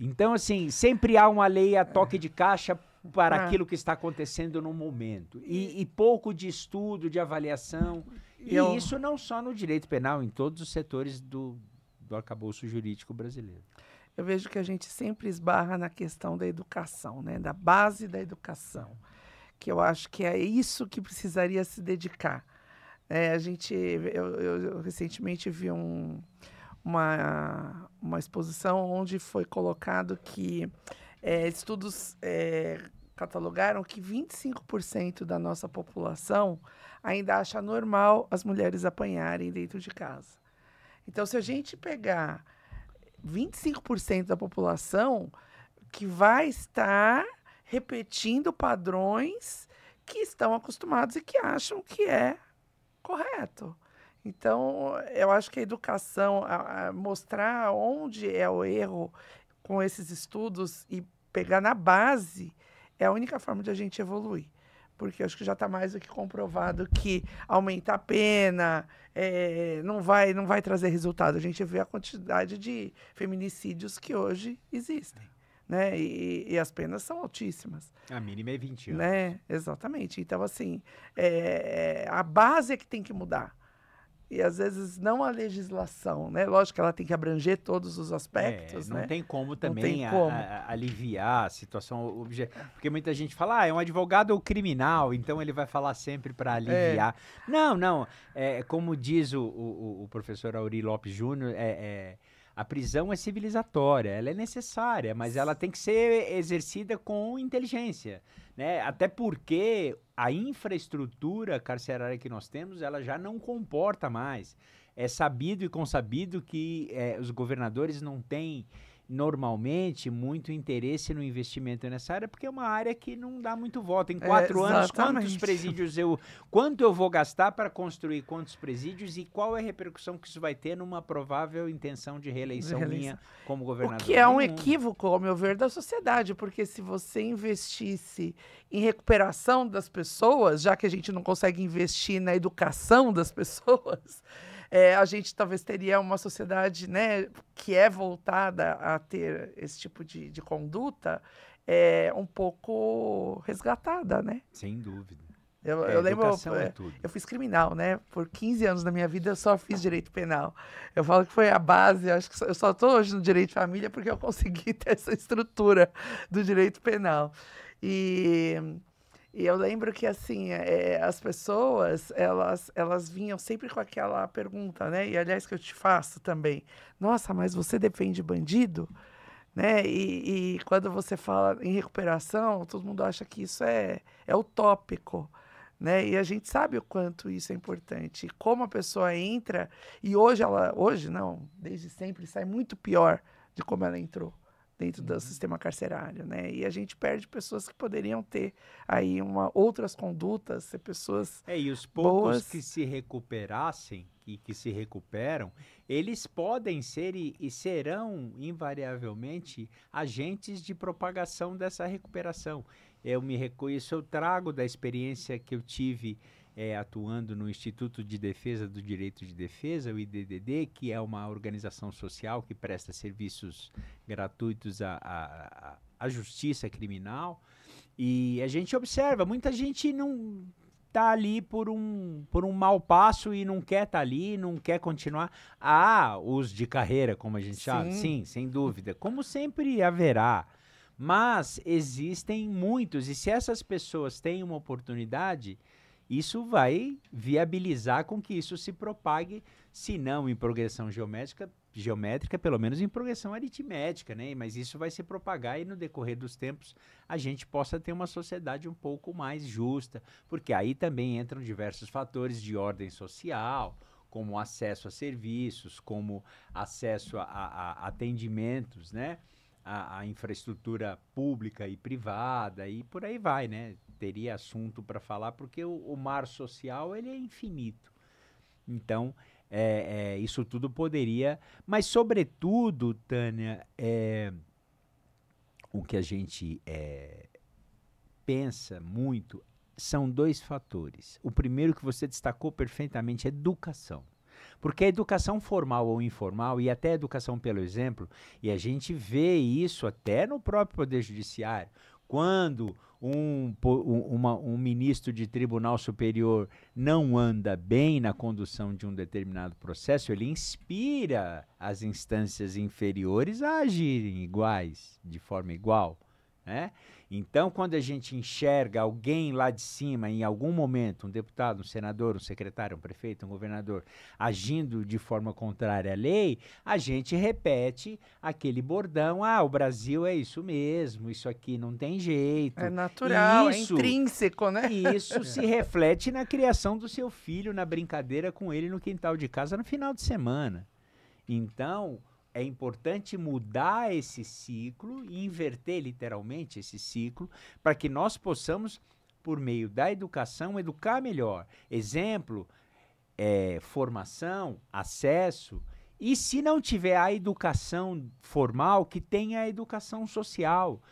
Então, assim, sempre há uma lei a toque de caixa para aquilo que está acontecendo no momento. E pouco de estudo, de avaliação. E isso não só no direito penal, em todos os setores do arcabouço jurídico brasileiro. Eu vejo que a gente sempre esbarra na questão da educação, né? Da base da educação, que eu acho que é isso que precisaria se dedicar. Eu recentemente vi uma exposição onde foi colocado que estudos catalogaram que 25% da nossa população ainda acha normal as mulheres apanharem dentro de casa. Então, se a gente pegar 25% da população que vai estar repetindo padrões que estão acostumados e que acham que é correto. Então, eu acho que a educação, mostrar onde é o erro com esses estudos e pegar na base é a única forma de a gente evoluir. Porque eu acho que já está mais do que comprovado que aumentar a pena não vai trazer resultado. A gente vê a quantidade de feminicídios que hoje existem, né? E as penas são altíssimas. A mínima é 20 anos. Né? Exatamente. Então, assim, a base é que tem que mudar. E, às vezes, não a legislação, né? Lógico que ela tem que abranger todos os aspectos, não né? tem como também tem como. aliviar a situação. Porque muita gente fala, é um advogado criminal, então ele vai falar sempre para aliviar. Não. Como diz o professor Auri Lopes Júnior, a prisão é civilizatória, ela é necessária, mas ela tem que ser exercida com inteligência, né? Até porque a infraestrutura carcerária que nós temos, ela já não comporta mais. É sabido e consabido que os governadores não têm, normalmente, muito interesse no investimento nessa área, porque é uma área que não dá muito voto. Em 4 anos, quantos presídios quanto eu vou gastar para construir quantos presídios e qual é a repercussão que isso vai ter numa provável intenção de reeleição minha como governador? O que é um equívoco, ao meu ver, da sociedade, porque se você investisse em recuperação das pessoas, já que a gente não consegue investir na educação das pessoas, a gente talvez teria uma sociedade, né, que é voltada a ter esse tipo de conduta um pouco resgatada, né? Sem dúvida. Eu lembro, tudo. Eu fiz criminal, né? Por 15 anos da minha vida eu só fiz direito penal. Eu falo que foi a base, acho que eu só estou hoje no direito de família porque eu consegui ter essa estrutura do direito penal. E eu lembro que, assim, as pessoas, elas vinham sempre com aquela pergunta, né? E, aliás, que eu te faço também. Nossa, mas você defende bandido? Né? E quando você fala em recuperação, todo mundo acha que isso é utópico, né? E a gente sabe o quanto isso é importante. E como a pessoa entra, e hoje não, desde sempre, sai muito pior de como ela entrou dentro do sistema carcerário, né? E a gente perde pessoas que poderiam ter aí outras condutas, ser pessoas e os poucos boas. Que se recuperassem e que se recuperam, eles podem ser e serão invariavelmente agentes de propagação dessa recuperação. Eu me reconheço, eu trago da experiência que eu tive atuando no Instituto de Defesa do Direito de Defesa, o IDDD, que é uma organização social que presta serviços gratuitos à justiça criminal. E a gente observa, muita gente não está ali por um mau passo e não quer estar ali, não quer continuar. Há os de carreira, como a gente chama, sim, sem dúvida, como sempre haverá. Mas existem muitos, e se essas pessoas têm uma oportunidade, isso vai viabilizar com que isso se propague, se não em progressão geométrica, pelo menos em progressão aritmética, né? Mas isso vai se propagar e no decorrer dos tempos a gente possa ter uma sociedade um pouco mais justa, porque aí também entram diversos fatores de ordem social, como acesso a serviços, como acesso a atendimentos, né? A infraestrutura pública e privada e por aí vai, né? Teria assunto para falar, porque o mar social ele é infinito. Então, isso tudo poderia... Mas, sobretudo, Tânia, o que a gente pensa muito são dois fatores. O primeiro que você destacou perfeitamente é educação. Porque a educação formal ou informal, e até a educação pelo exemplo, e a gente vê isso até no próprio Poder Judiciário, quando um ministro de tribunal superior não anda bem na condução de um determinado processo, ele inspira as instâncias inferiores a agirem iguais, de forma igual, né? Então, quando a gente enxerga alguém lá de cima, em algum momento, um deputado, um senador, um secretário, um prefeito, um governador, agindo de forma contrária à lei, a gente repete aquele bordão, o Brasil é isso mesmo, isso aqui não tem jeito. É natural, isso, é intrínseco, né? Isso se reflete na criação do seu filho, na brincadeira com ele no quintal de casa no final de semana. Então... é importante mudar esse ciclo e inverter literalmente esse ciclo para que nós possamos, por meio da educação, educar melhor. Exemplo, formação, acesso. E se não tiver a educação formal, que tenha a educação social.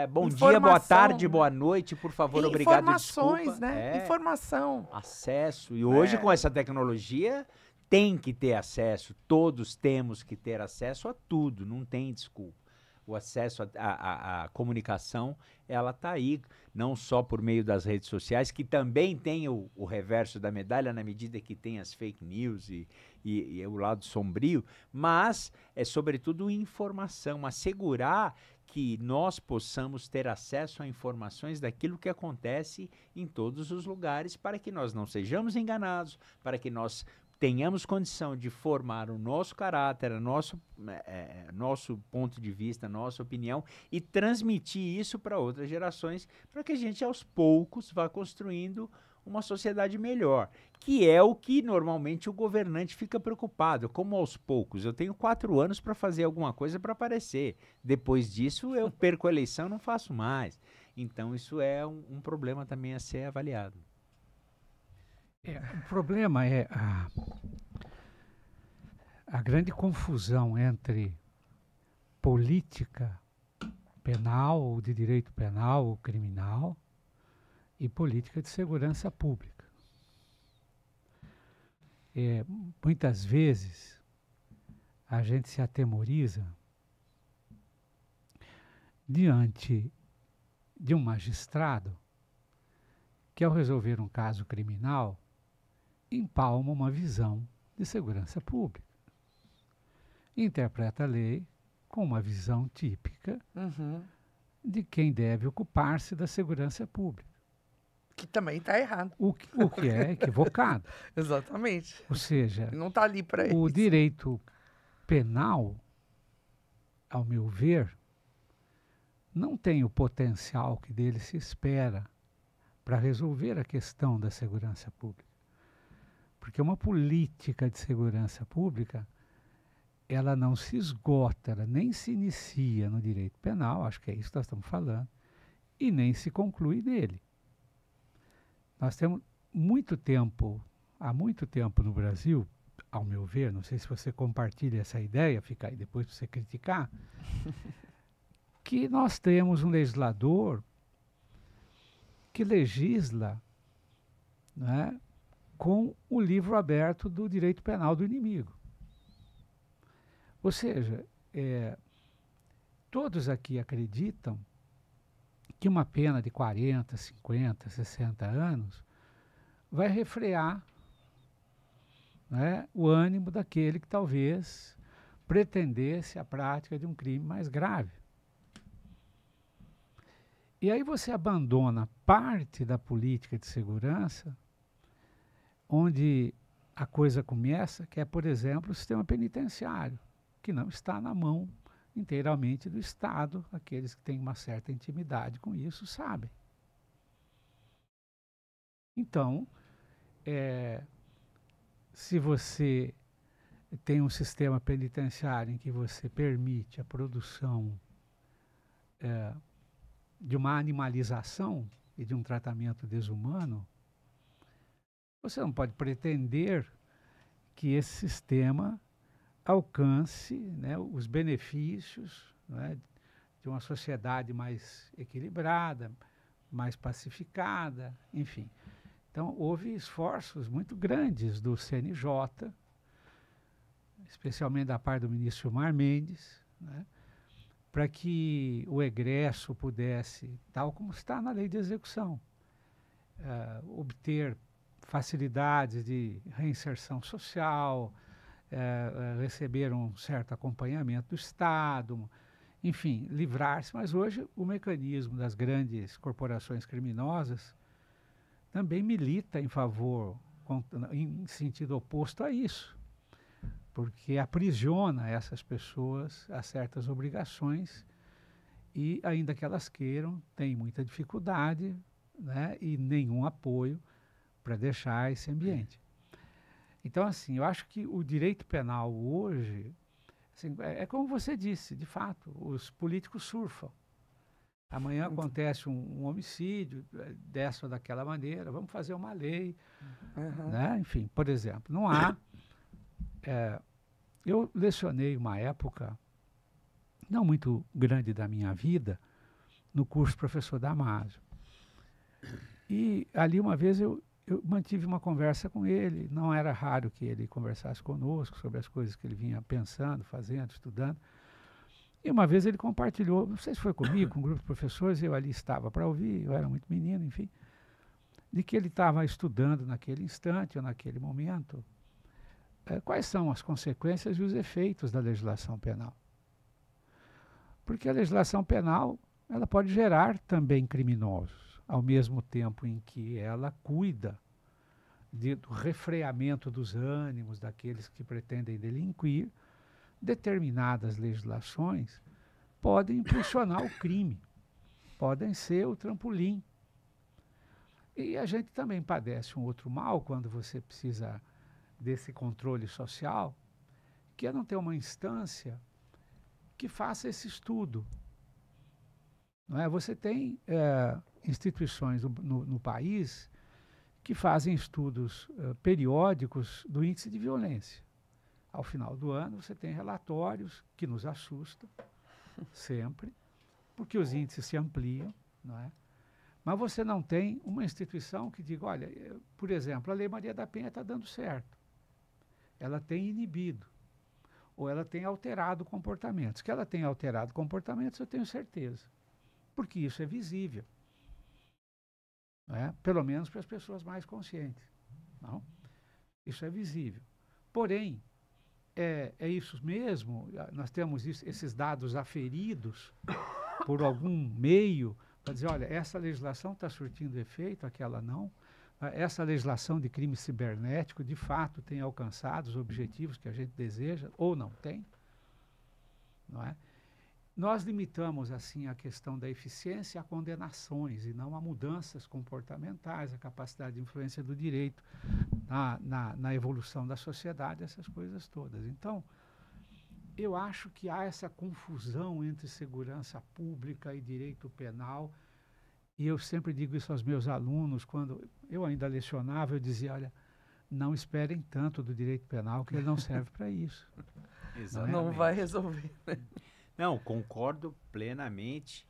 Bom dia, boa tarde, boa noite, por favor, obrigado, desculpa. Informações, né? Informação. Acesso. E hoje, com essa tecnologia... tem que ter acesso, todos temos que ter acesso a tudo, não tem desculpa. O acesso à comunicação, ela está aí, não só por meio das redes sociais, que também tem o reverso da medalha, na medida que tem as fake news e o lado sombrio, mas é sobretudo informação, assegurar que nós possamos ter acesso a informações daquilo que acontece em todos os lugares, para que nós não sejamos enganados, para que nós tenhamos condição de formar o nosso caráter, nosso ponto de vista, nossa opinião e transmitir isso para outras gerações, para que a gente aos poucos vá construindo uma sociedade melhor, que é o que normalmente o governante fica preocupado. Como aos poucos? Eu tenho 4 anos para fazer alguma coisa para aparecer. Depois disso eu perco a eleição, não faço mais. Então isso é um problema também a ser avaliado. O problema é a grande confusão entre política penal, ou de direito penal ou criminal, e política de segurança pública. Muitas vezes a gente se atemoriza diante de um magistrado que, ao resolver um caso criminal, empalma uma visão de segurança pública. Interpreta a lei com uma visão típica de quem deve ocupar-se da segurança pública. Que também está errado. O que é equivocado. Exatamente. Ou seja, não está ali para isso. O direito penal, ao meu ver, não tem o potencial que dele se espera para resolver a questão da segurança pública. Porque uma política de segurança pública, ela não se esgota, ela nem se inicia no direito penal, acho que é isso que nós estamos falando, e nem se conclui nele. Nós temos há muito tempo no Brasil, ao meu ver, não sei se você compartilha essa ideia, fica aí depois para você criticar, que nós temos um legislador que legisla, né, com o livro aberto do direito penal do inimigo. Ou seja, todos aqui acreditam que uma pena de 40, 50, 60 anos vai refrear, né, o ânimo daquele que talvez pretendesse a prática de um crime mais grave. E aí você abandona parte da política de segurança onde a coisa começa, que é, por exemplo, o sistema penitenciário, que não está na mão inteiramente do Estado. Aqueles que têm uma certa intimidade com isso sabem. Então, se você tem um sistema penitenciário em que você permite a produção de uma animalização e de um tratamento desumano, você não pode pretender que esse sistema alcance, né, os benefícios, né, de uma sociedade mais equilibrada, mais pacificada, enfim. Então, houve esforços muito grandes do CNJ, especialmente da parte do ministro Gilmar Mendes, né, para que o egresso pudesse, tal como está na lei de execução, obter facilidades de reinserção social, receber um certo acompanhamento do Estado, enfim, livrar-se. Mas hoje o mecanismo das grandes corporações criminosas também milita em favor, em sentido oposto a isso, porque aprisiona essas pessoas a certas obrigações e, ainda que elas queiram, têm muita dificuldade, né, e nenhum apoio para deixar esse ambiente. Então, assim, eu acho que o direito penal hoje, assim, como você disse, de fato, os políticos surfam. Amanhã acontece um homicídio, dessa ou daquela maneira, vamos fazer uma lei, né? Enfim, por exemplo, não há... eu lecionei uma época, não muito grande da minha vida, no curso Professor Damásio. E ali uma vez eu mantive uma conversa com ele. Não era raro que ele conversasse conosco sobre as coisas que ele vinha pensando, fazendo, estudando. E uma vez ele compartilhou, não sei se foi comigo, com um grupo de professores, eu ali estava para ouvir, eu era muito menino, enfim, de que ele estava estudando naquele instante ou naquele momento quais são as consequências e os efeitos da legislação penal. Porque a legislação penal, ela pode gerar também criminosos, ao mesmo tempo em que ela cuida do refreamento dos ânimos daqueles que pretendem delinquir. Determinadas legislações podem impulsionar o crime, podem ser o trampolim. E a gente também padece um outro mal quando você precisa desse controle social, que é não ter uma instância que faça esse estudo. Não é? Você tem instituições no país que fazem estudos periódicos do índice de violência. Ao final do ano, você tem relatórios que nos assustam, sempre, porque os índices se ampliam, não é? Mas você não tem uma instituição que diga, olha, por exemplo, a Lei Maria da Penha está dando certo. Ela tem inibido, ou ela tem alterado comportamentos. Que ela tem alterado comportamentos, eu tenho certeza, porque isso é visível. Não é? Pelo menos para as pessoas mais conscientes. Não? Isso é visível. Porém, é isso mesmo, nós temos esses dados aferidos por algum meio para dizer, olha, essa legislação está surtindo efeito, aquela não. Essa legislação de crime cibernético, de fato, tem alcançado os objetivos que a gente deseja, ou não tem. Não é? Nós limitamos, assim, a questão da eficiência a condenações e não a mudanças comportamentais, a capacidade de influência do direito na evolução da sociedade, essas coisas todas. Então, eu acho que há essa confusão entre segurança pública e direito penal, e eu sempre digo isso aos meus alunos, quando eu ainda lecionava, eu dizia, olha, não esperem tanto do direito penal, que ele não serve para isso. Exatamente. Não vai resolver, né? Não, concordo plenamente.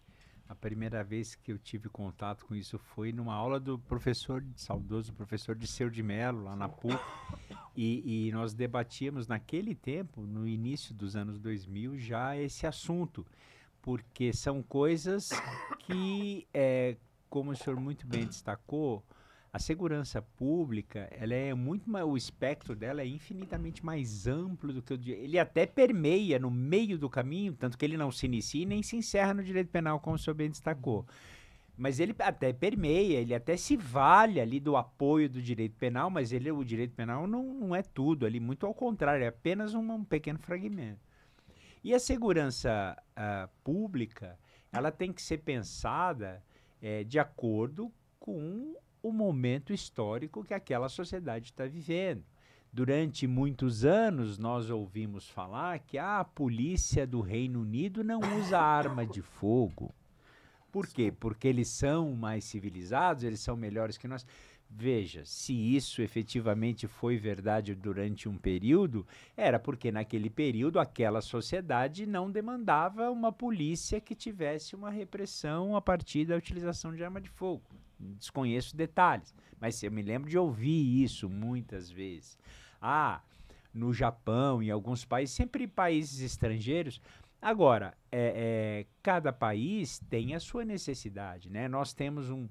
A primeira vez que eu tive contato com isso foi numa aula do saudoso professor Disseu de Mello, lá na PUC, e nós debatíamos naquele tempo, no início dos anos 2000, já esse assunto, porque são coisas que, como o senhor muito bem destacou, a segurança pública, ela é muito o espectro dela é infinitamente mais amplo do que o ele até permeia no meio do caminho, tanto que ele não se inicia e nem se encerra no direito penal, como o senhor bem destacou. Mas ele até permeia, ele até se vale ali do apoio do direito penal, mas o direito penal não é tudo ali, muito ao contrário, é apenas um pequeno fragmento. E a segurança pública, ela tem que ser pensada de acordo com o momento histórico que aquela sociedade está vivendo. Durante muitos anos, nós ouvimos falar que a polícia do Reino Unido não usa arma de fogo. Por quê? Porque eles são mais civilizados, eles são melhores que nós. Veja, se isso efetivamente foi verdade durante um período, era porque naquele período aquela sociedade não demandava uma polícia que tivesse uma repressão a partir da utilização de arma de fogo. Desconheço detalhes, mas eu me lembro de ouvir isso muitas vezes. No Japão, em alguns países, sempre países estrangeiros. Agora, cada país tem a sua necessidade, né? Nós temos um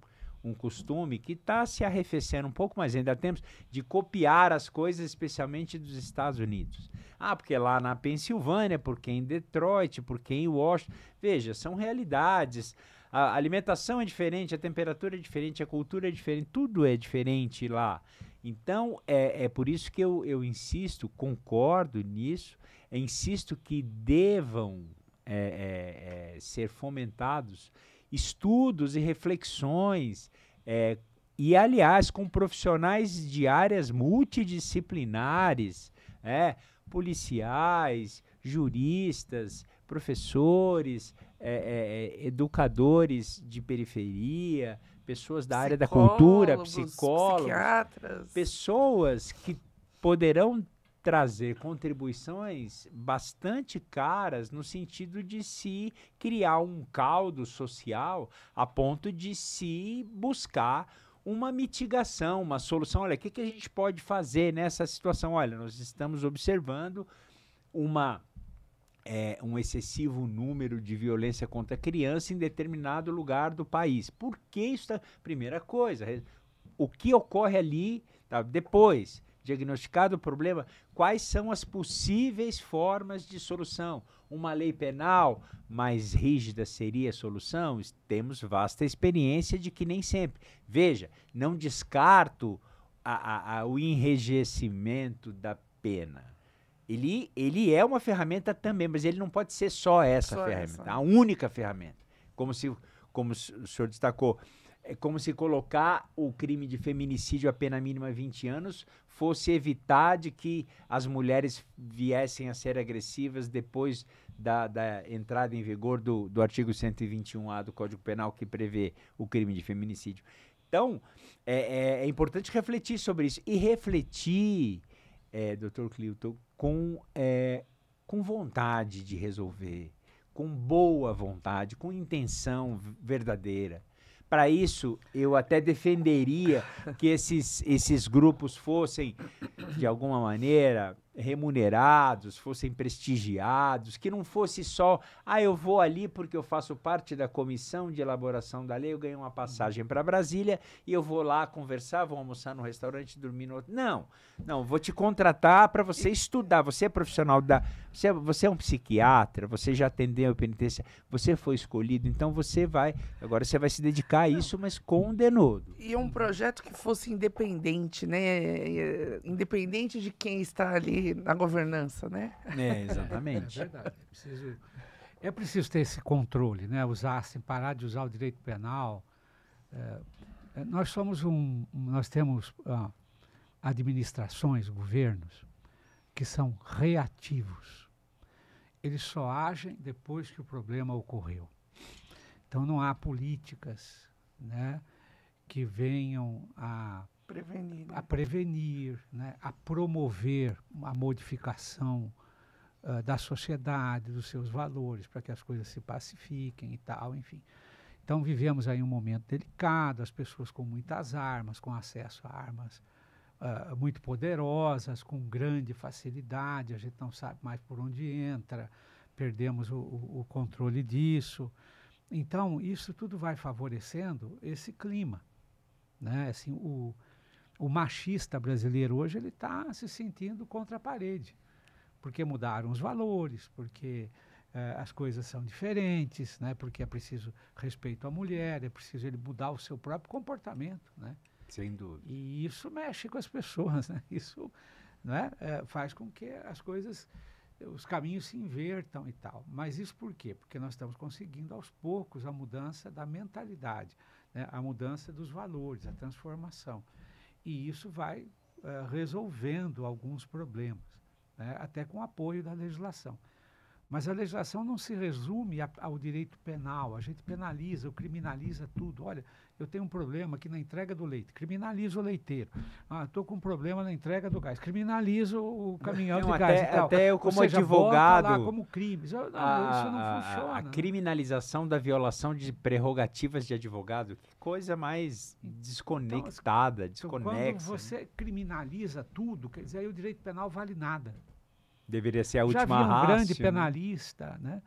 costume que está se arrefecendo um pouco, mas ainda temos de copiar as coisas, especialmente dos Estados Unidos. Porque lá na Pensilvânia, porque em Detroit, porque em Washington. Veja, são realidades. A alimentação é diferente, a temperatura é diferente, a cultura é diferente, tudo é diferente lá. Então, é por isso que eu insisto, concordo nisso, insisto que devam ser fomentados estudos e reflexões, e, aliás, com profissionais de áreas multidisciplinares, policiais, juristas, professores, educadores de periferia, pessoas da área da cultura, psicólogos, psiquiatras, pessoas que poderão trazer contribuições bastante caras no sentido de se criar um caldo social a ponto de se buscar uma mitigação, uma solução. Olha, o que a gente pode fazer nessa situação? Olha, nós estamos observando um excessivo número de violência contra a criança em determinado lugar do país. Por que isso? Primeira coisa, o que ocorre ali, tá? Depois, diagnosticado o problema, quais são as possíveis formas de solução? Uma lei penal mais rígida seria a solução? Temos vasta experiência de que nem sempre. Veja, não descarto o enrijecimento da pena. Ele é uma ferramenta também, mas ele não pode ser só essa ferramenta, a única ferramenta. Como o senhor destacou, é como se colocar o crime de feminicídio a pena mínima 20 anos fosse evitar de que as mulheres viessem a ser agressivas depois da entrada em vigor do artigo 121A do Código Penal, que prevê o crime de feminicídio. Então, é importante refletir sobre isso. E refletir, Dr. Clilton, com vontade de resolver, com boa vontade, com intenção verdadeira. Para isso, eu até defenderia que esses grupos fossem, de alguma maneira, remunerados, fossem prestigiados, que não fosse só, eu vou ali porque eu faço parte da comissão de elaboração da lei, eu ganhei uma passagem para Brasília e eu vou lá conversar, vou almoçar no restaurante, dormir no outro. Não, vou te contratar para você estudar, você é profissional você é um psiquiatra, você já atendeu a penitência, você foi escolhido, então agora você vai se dedicar a isso, mas com denodo. E um projeto que fosse independente, né? Independente de quem está ali na governança, né? Exatamente. É verdade. É preciso ter esse controle, né? Parar de usar o direito penal. Nós temos administrações, governos, que são reativos. Eles só agem depois que o problema ocorreu. Então não há políticas, né, que venham a prevenir, né, a promover a modificação da sociedade, dos seus valores, para que as coisas se pacifiquem e tal, enfim. Então, vivemos aí um momento delicado, as pessoas com muitas armas, com acesso a armas muito poderosas, com grande facilidade, a gente não sabe mais por onde entra, perdemos o controle disso. Então, isso tudo vai favorecendo esse clima, né? Assim, o machista brasileiro hoje ele está se sentindo contra a parede, porque mudaram os valores, porque as coisas são diferentes, né? Porque é preciso respeito à mulher, é preciso ele mudar o seu próprio comportamento, né? Sem dúvida. E isso mexe com as pessoas, né? Isso, né? Faz com que as coisas, os caminhos se invertam e tal. Mas isso por quê? Porque nós estamos conseguindo aos poucos a mudança da mentalidade, né? A mudança dos valores, a transformação. E isso vai resolvendo alguns problemas, né? Até com o apoio da legislação. Mas a legislação não se resume ao direito penal. A gente penaliza, ou criminaliza tudo. Olha, eu tenho um problema aqui na entrega do leite, criminalizo o leiteiro. Estou com um problema na entrega do gás, criminalizo o caminhão de gás e tal. Até eu, como ou seja, advogado, lá como crime. Isso não funciona. A criminalização da violação de prerrogativas de advogado, que coisa mais desconectada, desconexa. Quando você criminaliza tudo, quer dizer, aí o direito penal vale nada. Deveria ser a última Já havia um grande ratio, penalista, né?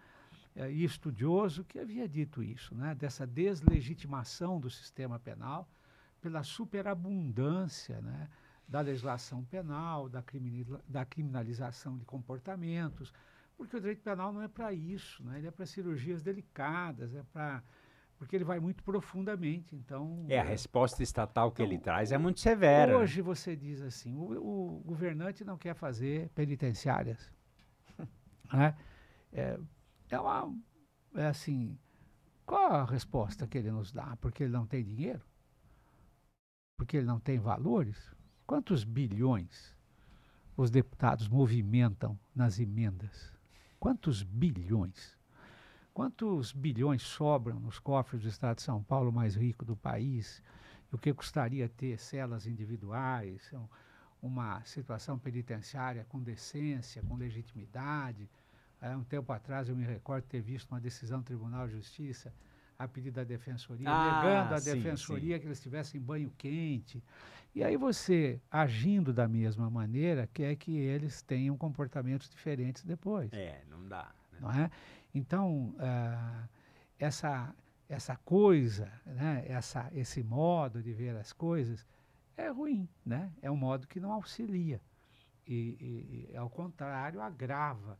E estudioso que havia dito isso, né? Dessa deslegitimação do sistema penal pela superabundância, né? Da legislação penal, da criminalização de comportamentos, porque o direito penal não é para isso, né? Ele é para cirurgias delicadas, porque ele vai muito profundamente. Então, a resposta estatal que ele traz é muito severa. Hoje você diz assim, o governante não quer fazer penitenciárias, né? Assim, qual a resposta que ele nos dá? Porque ele não tem dinheiro? Porque ele não tem valores? Quantos bilhões os deputados movimentam nas emendas? Quantos bilhões? Quantos bilhões sobram nos cofres do Estado de São Paulo, mais rico do país? E o que custaria ter celas individuais, uma situação penitenciária com decência, com legitimidade? Um tempo atrás eu me recordo ter visto uma decisão do Tribunal de Justiça a pedido da Defensoria, negando à Defensoria que eles tivessem banho quente. E aí você, agindo da mesma maneira, quer que eles tenham comportamentos diferentes depois. Não dá. Né? Não é? Então, essa coisa, né? Esse modo de ver as coisas é ruim, né? É um modo que não auxilia. E ao contrário, agrava.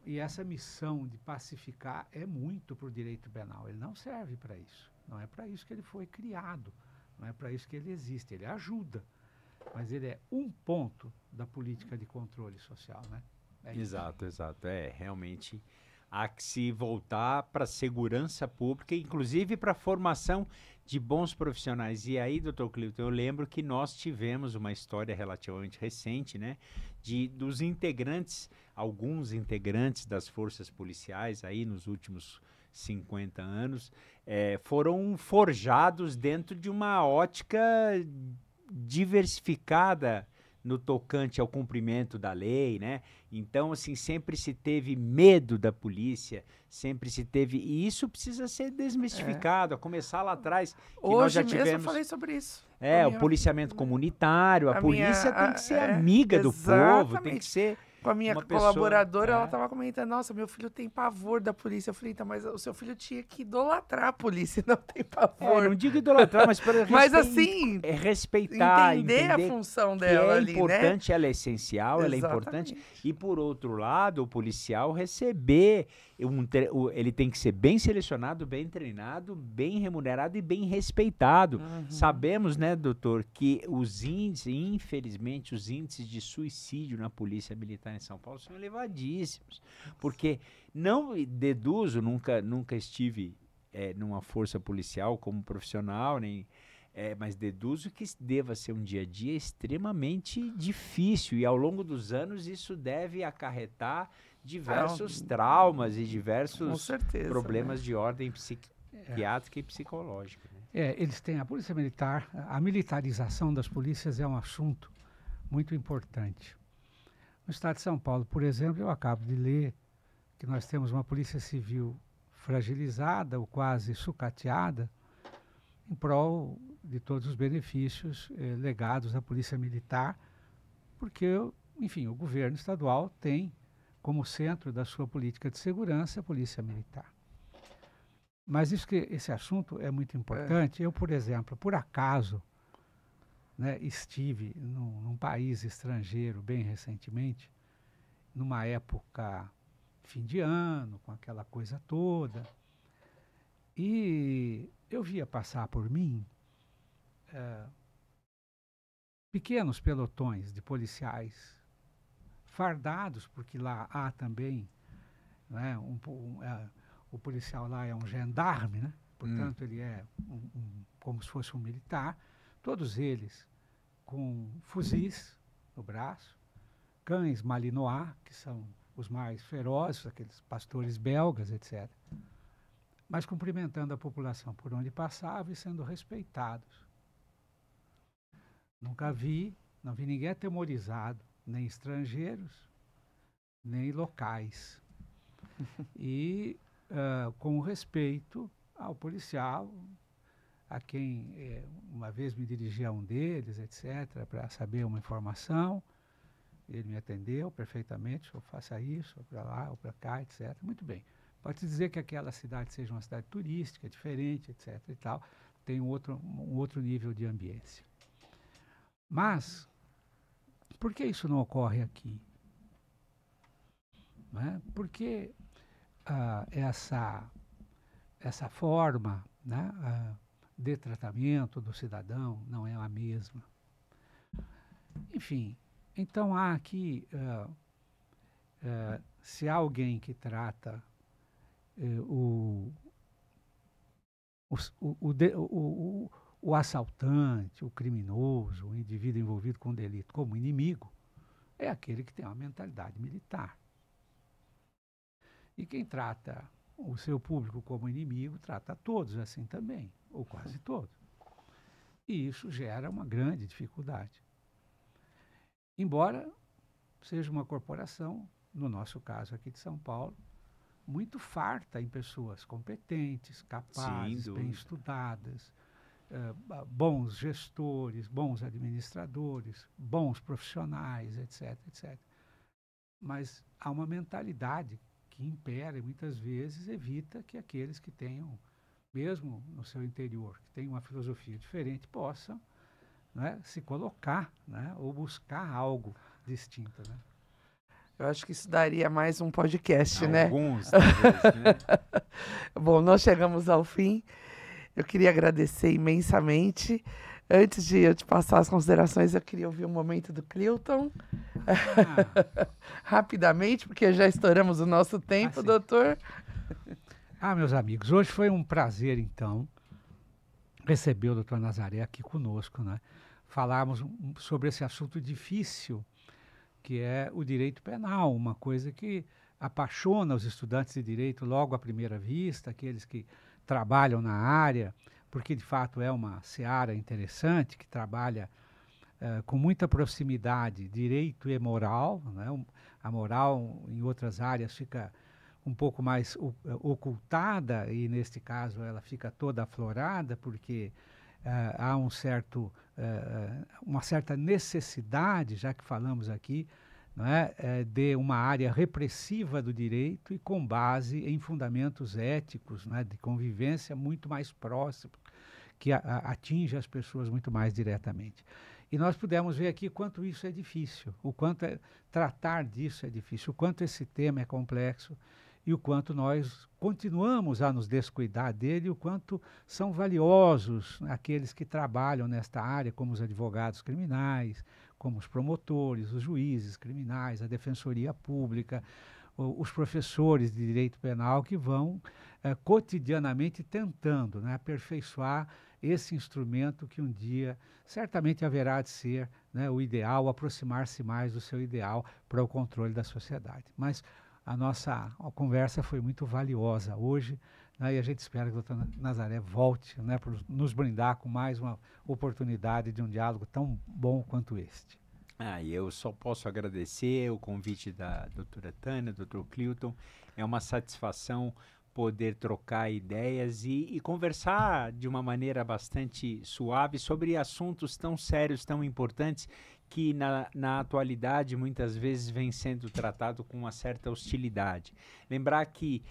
E essa missão de pacificar é muito para o direito penal. Ele não serve para isso. Não é para isso que ele foi criado. Não é para isso que ele existe. Ele ajuda. Mas ele é um ponto da política de controle social, né? Exato. Realmente há que se voltar para a segurança pública, inclusive para a formação de bons profissionais. E aí, doutor Clilton, eu lembro que nós tivemos uma história relativamente recente, né, dos integrantes, alguns integrantes das forças policiais aí nos últimos 50 anos, foram forjados dentro de uma ótica diversificada no tocante ao cumprimento da lei, né? Então, assim, sempre se teve medo da polícia, sempre se teve... E isso precisa ser desmistificado, a começar lá atrás. Que Hoje nós já mesmo tivemos, eu falei sobre isso. o policiamento comunitário, a polícia tem que ser amiga do povo, tem que ser... Com a minha colaboradora, ela estava comentando, nossa, meu filho tem pavor da polícia. Eu falei, então, mas o seu filho tinha que idolatrar a polícia, não tem pavor. Não digo idolatrar, mas assim, respeitar, entender a função dela ali, né? É importante, ela é essencial, ela é importante. E, por outro lado, o policial receber, ele tem que ser bem selecionado, bem treinado, bem remunerado e bem respeitado. Sabemos, né, doutor, que os índices, infelizmente, os índices de suicídio na polícia militar em São Paulo são elevadíssimos. Porque não deduzo, nunca estive numa força policial como profissional, mas deduzo que deva ser um dia a dia extremamente difícil. E ao longo dos anos isso deve acarretar diversos traumas e diversos problemas, né, de ordem psiquiátrica e psicológica. Né? Eles têm a polícia militar, a militarização das polícias é um assunto muito importante. No estado de São Paulo, por exemplo, eu acabo de ler que nós temos uma polícia civil fragilizada ou quase sucateada em prol de todos os benefícios legados à Polícia Militar, porque, enfim, o governo estadual tem como centro da sua política de segurança a Polícia Militar. Mas esse assunto é muito importante. Eu, por exemplo, por acaso, né, estive num país estrangeiro bem recentemente, numa época fim de ano, com aquela coisa toda, e eu via passar por mim pequenos pelotões de policiais fardados, porque lá há também, né, o policial lá é um gendarme, né? Portanto, ele é como se fosse um militar, todos eles com fuzis no braço, cães malinois, que são os mais ferozes, aqueles pastores belgas, etc. Mas cumprimentando a população por onde passava e sendo respeitados. Não vi ninguém atemorizado, nem estrangeiros, nem locais. E com respeito ao policial, a quem uma vez me dirigi a um deles, etc., para saber uma informação. Ele me atendeu perfeitamente, eu faça isso, ou para lá, ou para cá, etc. Muito bem. Pode-se dizer que aquela cidade seja uma cidade turística, diferente, etc. e tal, tem um outro nível de ambiência. Mas, por que isso não ocorre aqui? Não é? Porque essa forma, né, de tratamento do cidadão não é a mesma. Enfim, então há aqui, se há alguém que trata o assaltante, o criminoso, o indivíduo envolvido com o delito como inimigo, é aquele que tem uma mentalidade militar. E quem trata o seu público como inimigo, trata todos assim também, ou quase todos. E isso gera uma grande dificuldade. Embora seja uma corporação, no nosso caso aqui de São Paulo, muito farta em pessoas competentes, capazes, bem estudadas, bons gestores, bons administradores, bons profissionais, etc., etc. Mas há uma mentalidade que impera e muitas vezes evita que aqueles que tenham, mesmo no seu interior, que tenham uma filosofia diferente, possam, né, se colocar, né, ou buscar algo distinto. Né? Eu acho que isso daria mais um podcast, né? Alguns, talvez, né? Bom, nós chegamos ao fim. Eu queria agradecer imensamente. Antes de eu te passar as considerações, eu queria ouvir um momento do Clilton. Rapidamente, porque já estouramos o nosso tempo, doutor. Meus amigos, hoje foi um prazer, então, receber o doutor Nazaré aqui conosco, né? Falarmos sobre esse assunto difícil, que é o direito penal, uma coisa que apaixona os estudantes de direito logo à primeira vista, aqueles que trabalham na área, porque de fato é uma seara interessante, que trabalha com muita proximidade, direito e moral, né? A moral em outras áreas fica um pouco mais ocultada e neste caso ela fica toda aflorada porque há uma certa necessidade, já que falamos aqui, não é, de uma área repressiva do direito e com base em fundamentos éticos, né, de convivência muito mais próximo, que atinge as pessoas muito mais diretamente. E nós pudemos ver aqui quanto isso é difícil, o quanto tratar disso é difícil, o quanto esse tema é complexo e o quanto nós continuamos a nos descuidar dele, o quanto são valiosos aqueles que trabalham nesta área, como os advogados criminais, como os promotores, os juízes criminais, a defensoria pública, os professores de direito penal que vão cotidianamente tentando, né, aperfeiçoar esse instrumento que um dia certamente haverá de ser, né, o ideal, aproximar-se mais do seu ideal para o controle da sociedade. Mas a conversa foi muito valiosa hoje, né, e a gente espera que o doutor Nazaré volte, né, para nos brindar com mais uma oportunidade de um diálogo tão bom quanto este. Eu só posso agradecer o convite da doutora Tânia, doutor Clilton. É uma satisfação poder trocar ideias e conversar de uma maneira bastante suave sobre assuntos tão sérios, tão importantes, que na atualidade muitas vezes vem sendo tratado com uma certa hostilidade. Lembrar que,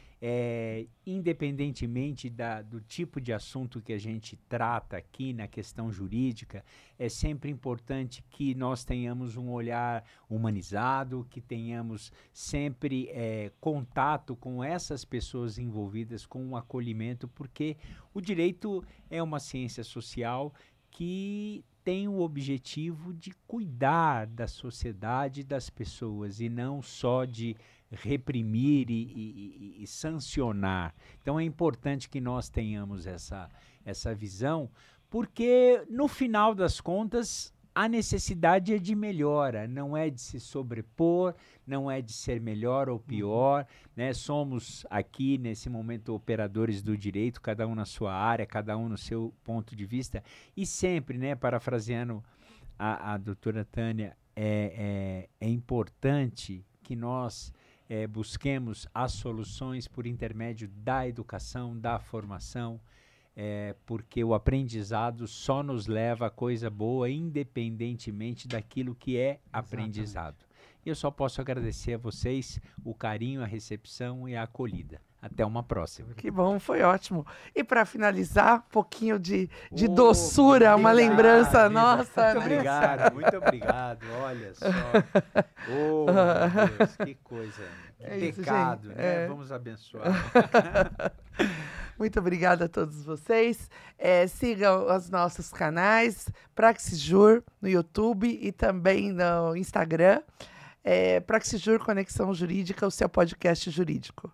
independentemente do tipo de assunto que a gente trata aqui na questão jurídica, é sempre importante que nós tenhamos um olhar humanizado, que tenhamos sempre contato com essas pessoas envolvidas, com um acolhimento, porque o direito é uma ciência social que tem o objetivo de cuidar da sociedade e das pessoas, e não só de reprimir e sancionar. Então é importante que nós tenhamos essa visão, porque no final das contas a necessidade é de melhora, não é de se sobrepor, não é de ser melhor ou pior, né? Somos aqui, nesse momento, operadores do direito, cada um na sua área, cada um no seu ponto de vista, e sempre, né, parafraseando a doutora Tânia, é importante que nós busquemos as soluções por intermédio da educação, da formação, porque o aprendizado só nos leva a coisa boa, independentemente daquilo que é aprendizado. E eu só posso agradecer a vocês o carinho, a recepção e a acolhida. Até uma próxima. Que bom, foi ótimo. E para finalizar, um pouquinho de doçura, uma lembrança nossa. Muito obrigado, muito obrigado. Olha só. Oh, meu Deus, que coisa. Que pecado, gente, né? Vamos abençoar. Muito obrigada a todos vocês. Sigam os nossos canais, Praxisjur, no YouTube e também no Instagram. Praxisjur Conexão Jurídica, o seu podcast jurídico.